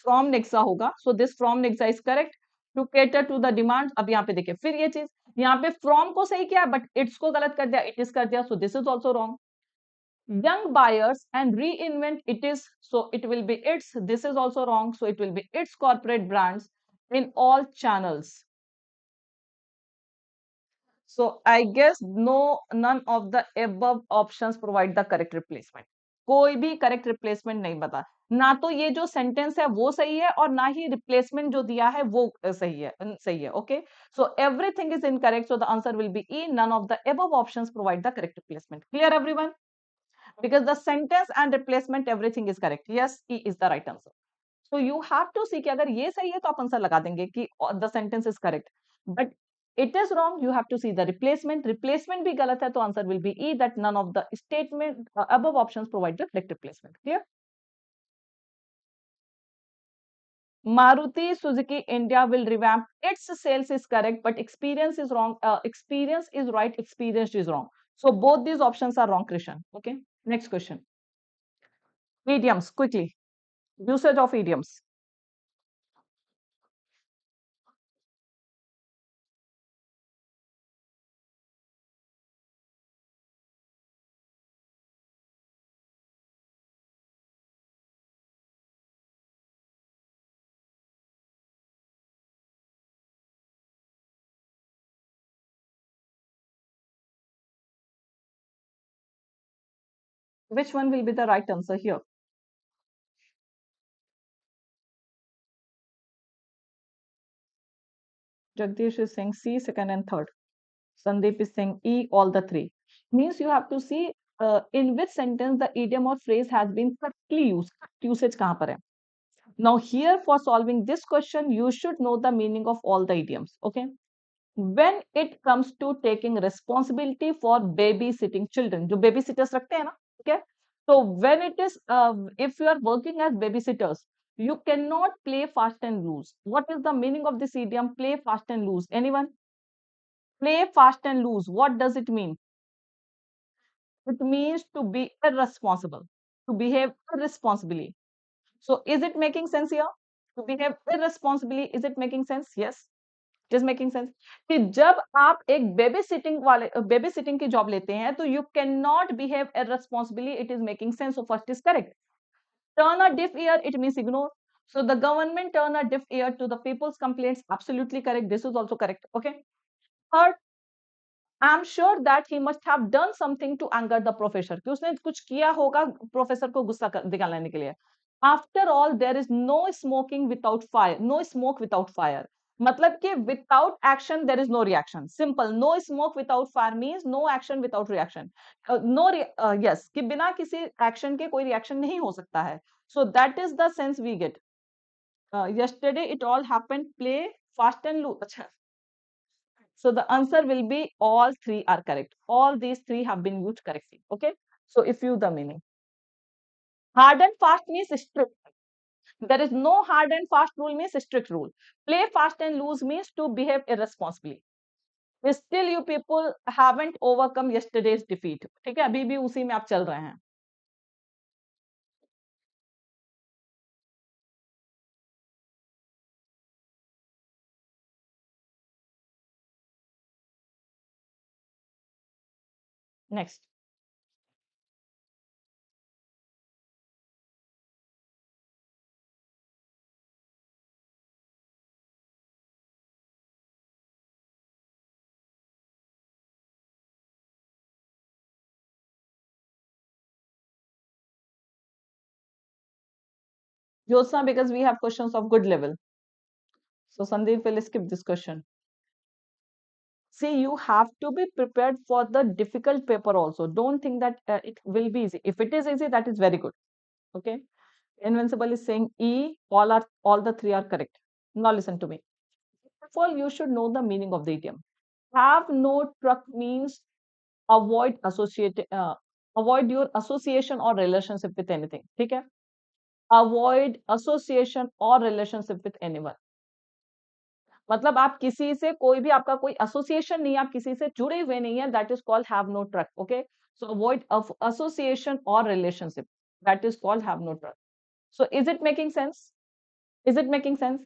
Speaker 1: from Nexa होगा. So this from Nexa is correct. To cater to the demands. अब यहाँ पे देखिए फिर ये चीज यहाँ पे from को सही किया but its को गलत कर दिया, it is कर दिया. So this is also wrong. Young buyers and reinvent it is. So it will be its. This is also wrong. So it will be its corporate brands in all channels. So I guess none of the above options provide the correct replacement. कोई भी correct replacement नहीं बता. ना तो ये जो sentence है वो सही है और ना ही replacement जो दिया है वो सही है. Okay. So everything is incorrect. So the answer will be E. None of the above options provide the correct replacement. Clear everyone? Because the sentence and replacement everything is correct. Yes, E is the right answer. So you have to see कि अगर ये सही है तो आप answer लगा देंगे कि the sentence is correct. But it is wrong, you have to see the replacement. Replacement भी गलत है तो answer will be E, that none of the statement above options provide the correct replacement. Clear? Maruti Suzuki India will revamp its sales is correct, but experience is wrong. Experience is right, experienced is wrong. So both these options are wrong, Krishan. Okay. Next question. Idioms, quickly. Usage of idioms. Which one will be the right answer here? Jagdish is saying C, second and third. Sandeep is saying E, all the three. Means you have to see in which sentence the idiom or phrase has been correctly used. Usage kahan par hai. Now here for solving this question, you should know the meaning of all the idioms. Okay. When it comes to taking responsibility for babysitting children, जो babysitters रखते हैं ना, okay? So when it is, if you are working as babysitters, you cannot play fast and loose. What is the meaning of this idiom? Play fast and loose. Anyone? Play fast and loose. What does it mean? It means to be irresponsible, to behave irresponsibly. So is it making sense here? To behave irresponsibly, is it making sense? Yes. It is making sense. कि जब आप एक baby sitting की job लेते हैं तो you cannot behave irresponsibly. It is making sense. So first is correct. Turn a deaf ear, it means ignore. So the government turn a deaf ear to the people's complaints. Absolutely correct. This is also correct. Okay. Third, I am sure that he must have done something to anger the professor, कि उसने कुछ किया होगा professor को गुस्सा दिखाने के लिए. After all there is no smoking without fire, no smoke without fire, मतलब कि without action there is no reaction. Simple. No smoke without fire means no action without reaction. No yes, कि बिना किसी एक्शन के कोई reaction नहीं हो सकता है. So that is the sense we get. Yesterday it all happened, play fast and loose. अच्छा. So the answer will be all three are correct. All these three have been used correctly. Okay. So if you the meaning. Hard and fast means strict. There is no hard and fast rule means strict rule. Play fast and loose means to behave irresponsibly. Still you people haven't overcome yesterday's defeat. ठीक है, अभी भी उसी में आप चल रहे हैं. Next. Jyotsna, because we have questions of good level. So Sandeep will skip this question. See, you have to be prepared for the difficult paper also. Don't think that it will be easy. If it is easy, that is very good. Okay. Invincible is saying E, all the three are correct. Now listen to me. First of all, you should know the meaning of the idiom. Have no truck means avoid avoid your association or relationship with anything. ठीक है? Avoid association or relationship with anyone. मतलब आप किसी से कोई भी आपका कोई एसोसिएशन नहीं है, आप किसी से जुड़े हुए नहीं है, that is called have no truck. Okay, so avoid association और relationship, that is called have no truck. So is it making sense? Is it making sense?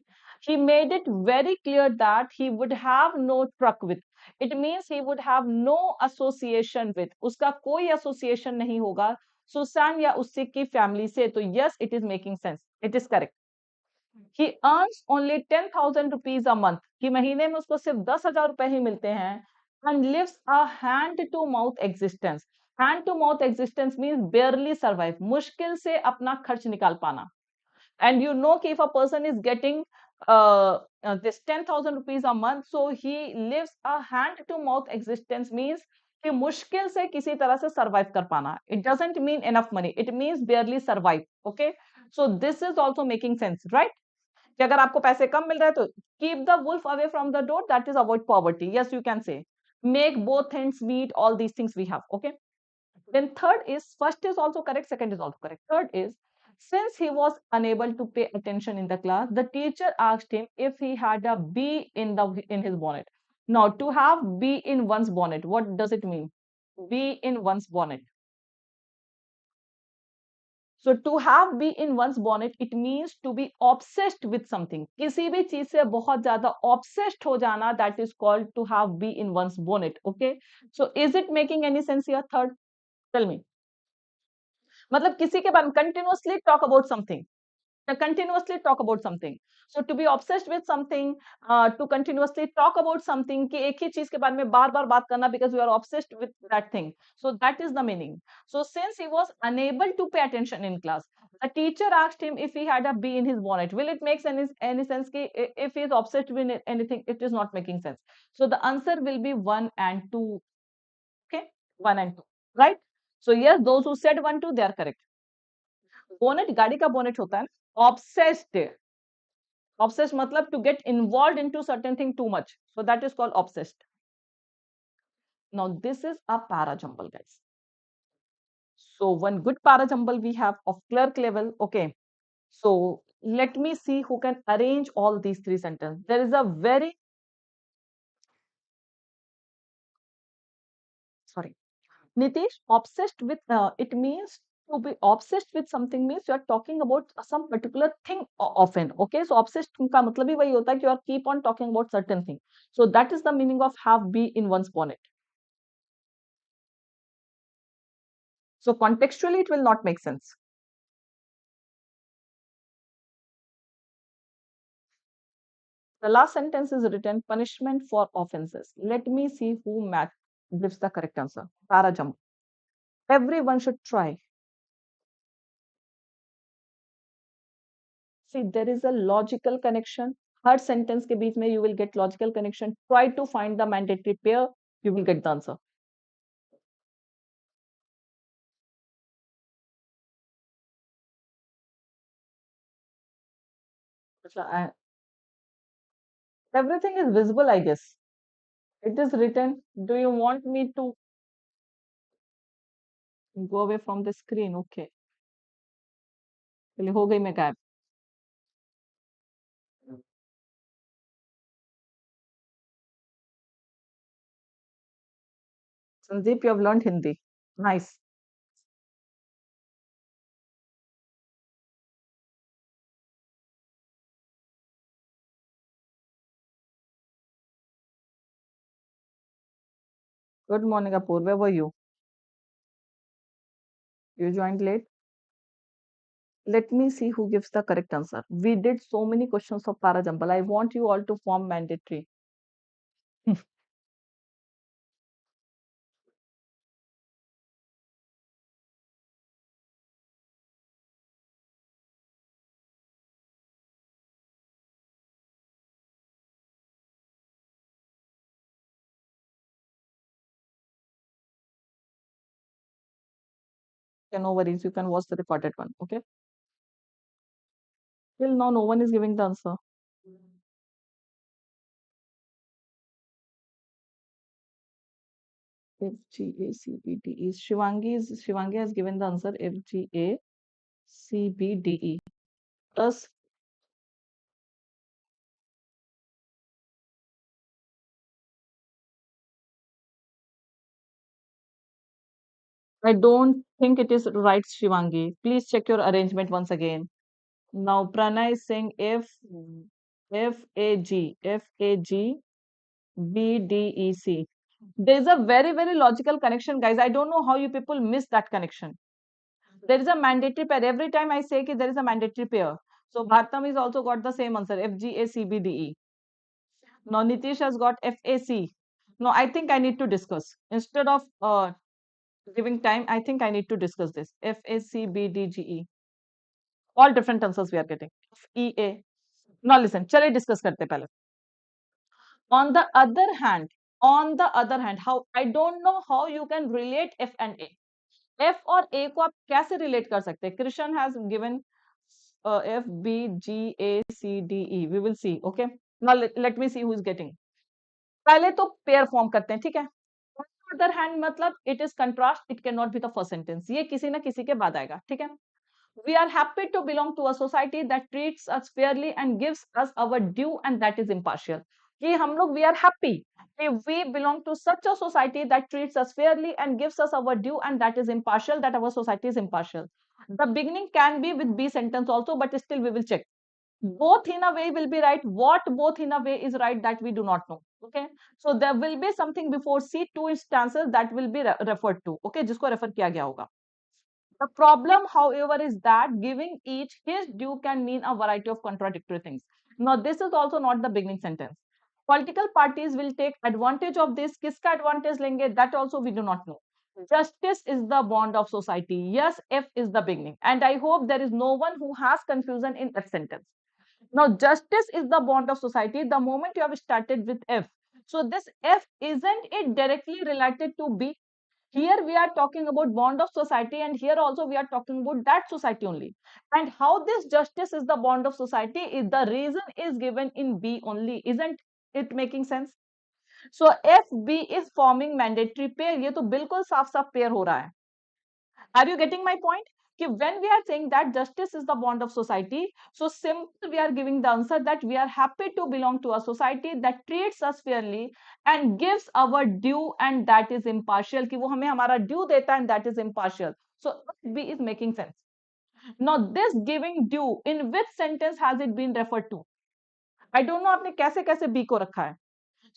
Speaker 1: He made it very clear that he would have no truck with. It means he would have no association with. उसका कोई association नहीं होगा Susan या उससे की family से. तो yes, it is making sense. It is correct. He earns only 10,000 rupees a month. कि महीने में उसको सिर्फ 10,000 रुपए ही मिलते हैं. And lives a hand to mouth existence. Hand to mouth existence means barely survive. मुश्किल से अपना खर्च निकाल पाना. And you know if a person is getting this 10,000 rupees a month, so he lives a hand to mouth existence means कि मुश्किल से किसी तरह से survive कर पाना. It doesn't mean enough money. It means barely survive. Okay. So this is also making sense, right? कि अगर आपको पैसे कम मिल रहे हैं तो keep the wolf away from the door, that is avoid poverty. Yes, you can say. Make both ends meet, all these things we have. Okay. Then third is, first is also correct, second is also correct. Third is, since he was unable to pay attention in the class, the teacher asked him if he had a bee in his bonnet. Now, to have bee in one's bonnet, what does it mean? Bee in one's bonnet. So to have bee in one's bonnet, it means to be obsessed with something. किसी भी चीज से बहुत ज्यादा obsessed हो जाना, that is called to have bee in one's bonnet. Okay. So is it making any sense here? Third, tell me. मतलब किसी के बारे में continuously talk about something. Continuously talk about something. So to be obsessed with something, to continuously talk about something कि एक ही चीज के बारे में बार बार बात करना because you are obsessed with that thing. So that is the meaning. So since he was unable to pay attention in class, the teacher asked him if he had a bee in his bonnet. Will it make any sense कि if he is obsessed with anything, it is not making sense. So the answer will be 1 and 2. Okay, 1 and 2, right? So yes, those who said 1, 2, they are correct. Bonnet गाड़ी का bonnet होता है. Obsessed, obsessed मतलब to get involve into certain thing too much, so that is called obsessed. Now this is a parajumble guys. So one good parajumble we have of clerk level. Okay, so let me see who can arrange all these three sentences. There is a very, sorry, Nitish, obsessed with it means to be obsessed with something means you are talking about some particular thing often. Okay, so obsessed का मतलब ही वही होता है कि you are keep on talking about certain thing. So that is the meaning of have be in one's bonnet. So contextually it will not make sense. The last sentence is written punishment for offenses. Let me see who gives the correct answer. Parajump. Everyone should try. See, there is a logical connection. Her sentence के बीच में you will get logical connection. Try to find the mandatory pair. You will get the answer. Everything is visible, I guess. It is written. Do you want me to go away from the screen? Okay. चलिए हो गई मैं गायब. Sandeep, you have learned Hindi. Nice. Good morning, Apur. Where were you? You joined late. Let me see who gives the correct answer. We did so many questions of para jumble. I want you all to form mandatory. Okay, no worries. You can watch the recorded one. Okay. Till now, no one is giving the answer. FGACBDE. Shivangi has given the answer FGACBDE. Plus, I don't think it is right, Shivangi. Please check your arrangement once again. Now, Pranay is saying FAGBDEC. There's a very, very logical connection, guys. I don't know how you people miss that connection. There is a mandatory pair. Every time I say that there is a mandatory pair. So Bhartam is also got the same answer, FGACBDE. Now Nitish has got FAC. No, I think I need to discuss. Instead of giving time, I think I need to discuss this. FACBDGE. All different answers we are getting. FEA. Now listen, चलिए discuss करते हैं पहले. On the other hand, how I don't know how you can relate F and A. F और A को आप कैसे relate कर सकते हैं? Krishan has given FBGACDE. We will see. Okay. Now let me see who is getting. पहले तो pair form करते हैं, ठीक है. अदर हैंड मतलब it is contrast, it can not be the first sentence. ये किसी ना किसी के बाद आएगा, ठीक है. We are happy to belong to a society that treats us fairly and gives us our due and that is impartial. कि हम लोग we are happy कि we belong to such a society that treats us fairly and gives us our due and that is impartial, that our society is impartial. The beginning can be with be sentence also, but still we will check. Both in a way will be right. What both in a way is right, that we do not know. Okay, so there will be something before C, two instances that will be referred to. Okay, जिसको refer किया गया होगा. The problem, however, is that giving each his due can mean a variety of contradictory things. Now, this is also not the beginning sentence. Political parties will take advantage of this. किसका advantage लेंगे? That also we do not know. Justice is the bond of society. Yes, F is the beginning. And I hope there is no one who has confusion in F sentence. Now, justice is the bond of society. The moment you have started with F. So, this F isn't it directly related to B? Here we are talking about bond of society, and here also we are talking about that society only. And how this justice is the bond of society is the reason is given in B only. Isn't it making sense? So, FB is forming mandatory pair. ये तो बिल्कुल साफ साफ pair हो रहा है. Are you getting my point? When we are saying that justice is the bond of society, so simple we are giving the answer that we are happy to belong to a society that treats us fairly and gives our due and that is impartial. कि वो हमें हमारा due देता and that is impartial. So B is making sense. Now this giving due, in which sentence has it been referred to? I don't know आपने कैसे कैसे B को रखा है.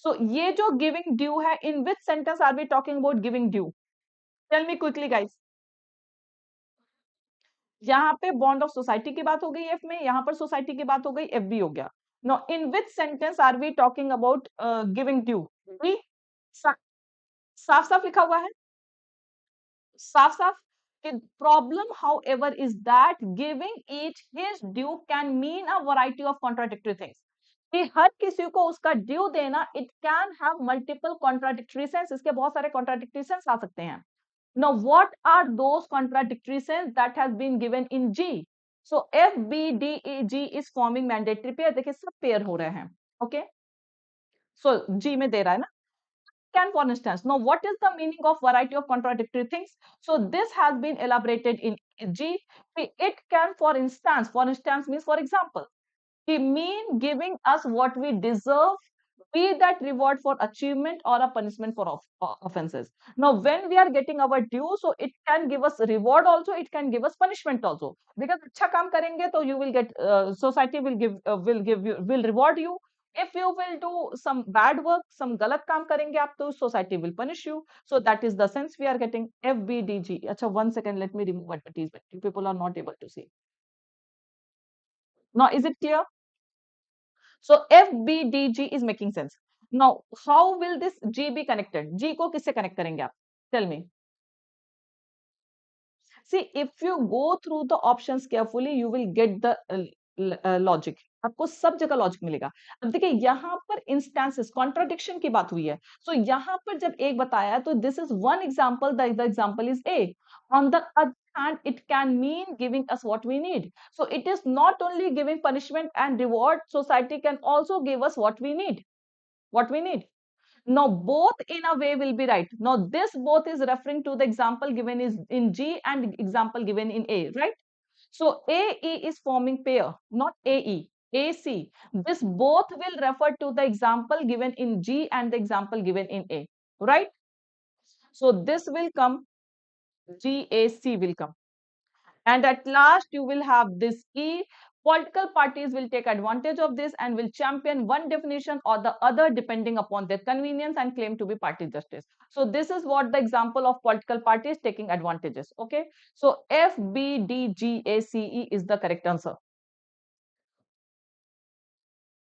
Speaker 1: So ये जो giving due है, in which sentence are we talking about giving due? Tell me quickly, guys. यहाँ पे बॉन्ड ऑफ सोसाइटी की बात हो गई एफ में, यहाँ पर सोसाइटी की बात हो गई, एफ बी हो गया. No in which sentence are we talking about giving due? B. साफ साफ लिखा हुआ है, साफ साफ. Problem however is that giving each his due can mean a variety of contradictory things. कि हर किसी को उसका ड्यू देना, it can have multiple contradictory sense. इसके बहुत सारे कॉन्ट्राडिक्टरी सेंस आ सकते हैं. Now, what are those contradictory sense that has been given in G? So, F, B, D, E, G is forming mandatory pair. देखिए सब pair हो रहे हैं. Okay. So, G में दे रहा है ना. Can for instance. Now, what is the meaning of variety of contradictory things? So, this has been elaborated in G. It can for instance means for example. It mean giving us what we deserve be that reward for achievement or a punishment for offenses. Now, when we are getting our due, so it can give us reward also, it can give us punishment also. Because अच्छा काम करेंगे तो you will get society will give you will reward you. If you will do some bad work, some गलत काम करेंगे आप तो society will punish you. So that is the sense we are getting FBDG. अच्छा, 1 second, let me remove advertisement. You people are not able to see. Now, is it clear? So FBDG is making sense. Now, how will this G be connected? G को किससे connect करेंगे आप? Tell me. See, if you go through the options carefully, you will get the logic. आपको सब जगह logic मिलेगा. अब देखिए यहाँ पर इंस्टेंसेस कॉन्ट्राडिक्शन की बात हुई है. सो यहाँ पर जब एक बताया तो this is one example, the example is a. On the other hand, it can mean giving us what we need. So it is not only giving punishment and reward, society can also give us what we need. What we need. Now, both in a way will be right. Now, this both is referring to the example given is in G and example given in A, right? So, AE is forming pair, not AE. AC. This both will refer to the example given in G and the example given in A, right? So, this will come, GAC will come. And at last, you will have this E. Political parties will take advantage of this and will champion one definition or the other depending upon their convenience and claim to be party justice. So this is what the example of political parties taking advantages. Okay. So FBDGACE is the correct answer.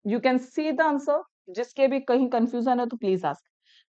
Speaker 1: You can see the answer. जिसके भी कहीं confusion है तो please ask.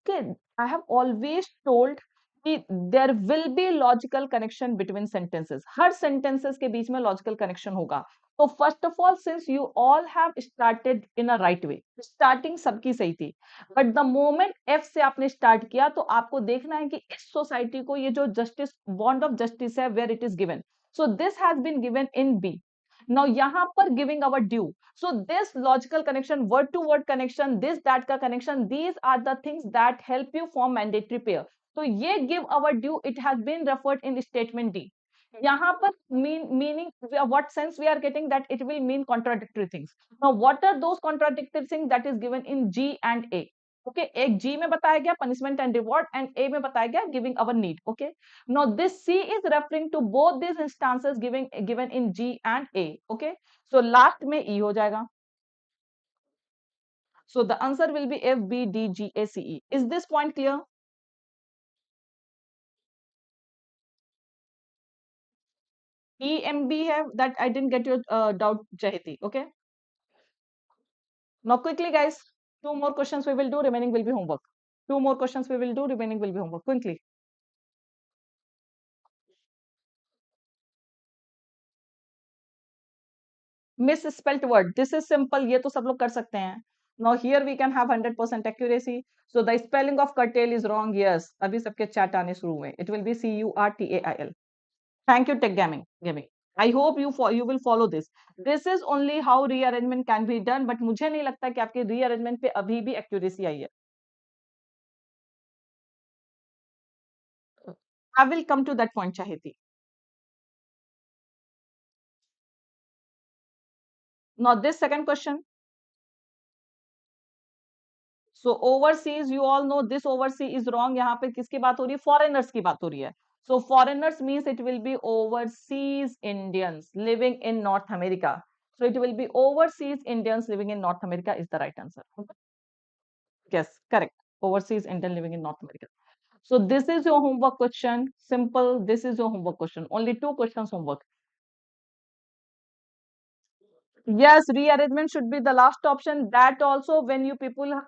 Speaker 1: Okay, I have always told कि there will be logical connection between sentences. Her sentences के बीच में logical connection होगा. तो first of all, since you all have started in a right way, starting सबकी सही थी. But the moment F से आपने start किया तो आपको देखना है कि इस society को ये जो justice bond of justice है where it is given. So this has been given in B. Now यहाँ पर giving our due. So this logical connection, word to word connection, this that का connection, these are the things that help you form mandatory pair. So ये give our due, it has been referred in statement D. यहाँ पर meaning what sense we are getting that it will mean contradictory things. Now what are those contradictory things that is given in G and A? Okay, एक G में बताया गया punishment and reward and A में बताया गया giving our need. Okay, now this C is referring to both these instances given in G and A. Okay, so last में E हो जाएगा. So the answer will be F B D G A C E. Is this point clear? E M B have that I didn't get your doubt, Jahiti. Okay. Now quickly, guys, two more questions we will do. Remaining will be homework. Two more questions we will do. Remaining will be homework. Quickly. Misspelled word. This is simple. ये तो सब लोग कर सकते हैं. Now here we can have 100% accuracy. So the spelling of curtail is wrong. Yes. अभी सबके chat आने शुरू हुए. It will be CURTAIL. Thank you, Tech Gaming. I hope you will follow this. This is only how rearrangement can be done. But मुझे नहीं लगता कि आपके rearrangement पे अभी भी accuracy आई है. I will come to that point, Chahiti. Now this second question. So overseas, you all know this overseas is wrong. यहाँ पे किसकी बात हो रही है? Foreigners की बात हो रही है. So foreigners means it will be overseas Indians living in North America. So it will be overseas Indians living in North America is the right answer. Yes, correct. Overseas Indian living in North America. So this is your homework question. Simple. This is your homework question. Only two questions homework. Yes, rearrangement should be the last option. That also when you people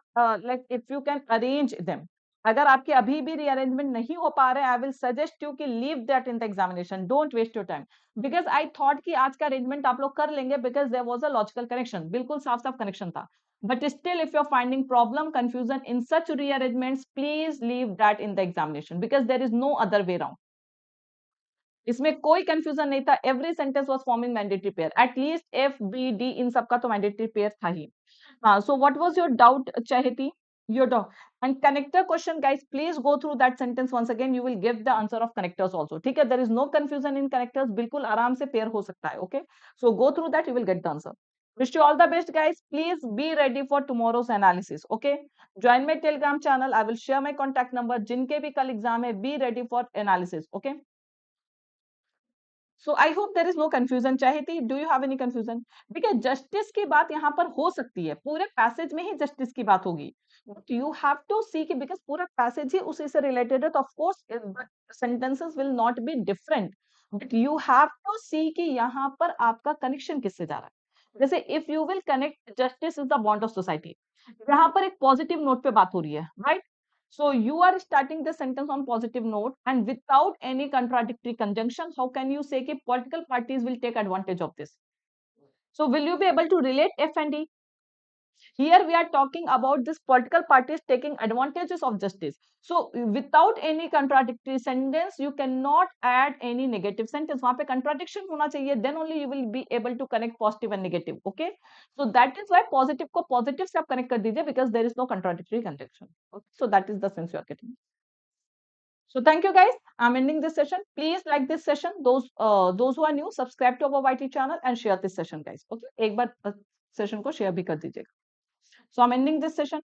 Speaker 1: like if you can arrange them. अगर आपके अभी भी rearrangement नहीं हो पा रहे, I will suggest you कि leave that in the examination. Don't waste your time. Because I thought कि आज का arrangement आप लोग कर लेंगे because there was a logical connection. बिल्कुल साफ साफ connection था. But still, if you're finding problem, confusion in such rearrangements, please leave that in the examination because there is no other way around. इसमें कोई कंफ्यूजन नहीं था. Every sentence was forming mandatory pair. At least F B D इन सबका तो mandatory pair था ही. हाँ, so what was your doubt, चाहती? Your doubt and connector question, guys, please go through that sentence once again. You will give the answer of connectors also. ठीक है, there is no confusion in connectors. बिल्कुल आराम से pair हो सकता है. Okay, so go through that, you will get the answer. Wish you all the best, guys. Please be ready for tomorrow's analysis. Okay. Join my Telegram channel. I will share my contact number. जिनके भी कल exam है, be ready for analysis. Okay. So I hope there is no confusion. चाहेती, do you have any confusion? देखिए justice की बात यहाँ पर हो सकती है, पूरे पैसेज में ही जस्टिस की बात होगी. But you have to see कि because पूरा पैसेज ही उसी से रिलेटेड है, तो of course sentences will not be different. But you have to see कि यहाँ पर आपका कनेक्शन किससे जा रहा है. जैसे if you will connect justice is the bond of society. यहाँ पर एक पॉजिटिव नोट पे बात हो रही है, right? So you are starting the sentence on positive note and without any contradictory conjunction. How can you say that political parties will take advantage of this? So will you be able to relate F and D? Here we are talking about this political parties taking advantages of justice. So without any contradictory sentence, you cannot add any negative sentence. वहाँ पे contradiction होना चाहिए. Then only you will be able to connect positive and negative. Okay. So that is why positive को positive से आप connect कर दीजिए because there is no contradictory conjunction. Okay. So that is the sense you are getting. So thank you guys. I'm ending this session. Please like this session. Those who are new, subscribe to our YT channel and share this session, guys. Okay. एक बार session को share भी कर दीजिएगा. So I'm ending this session.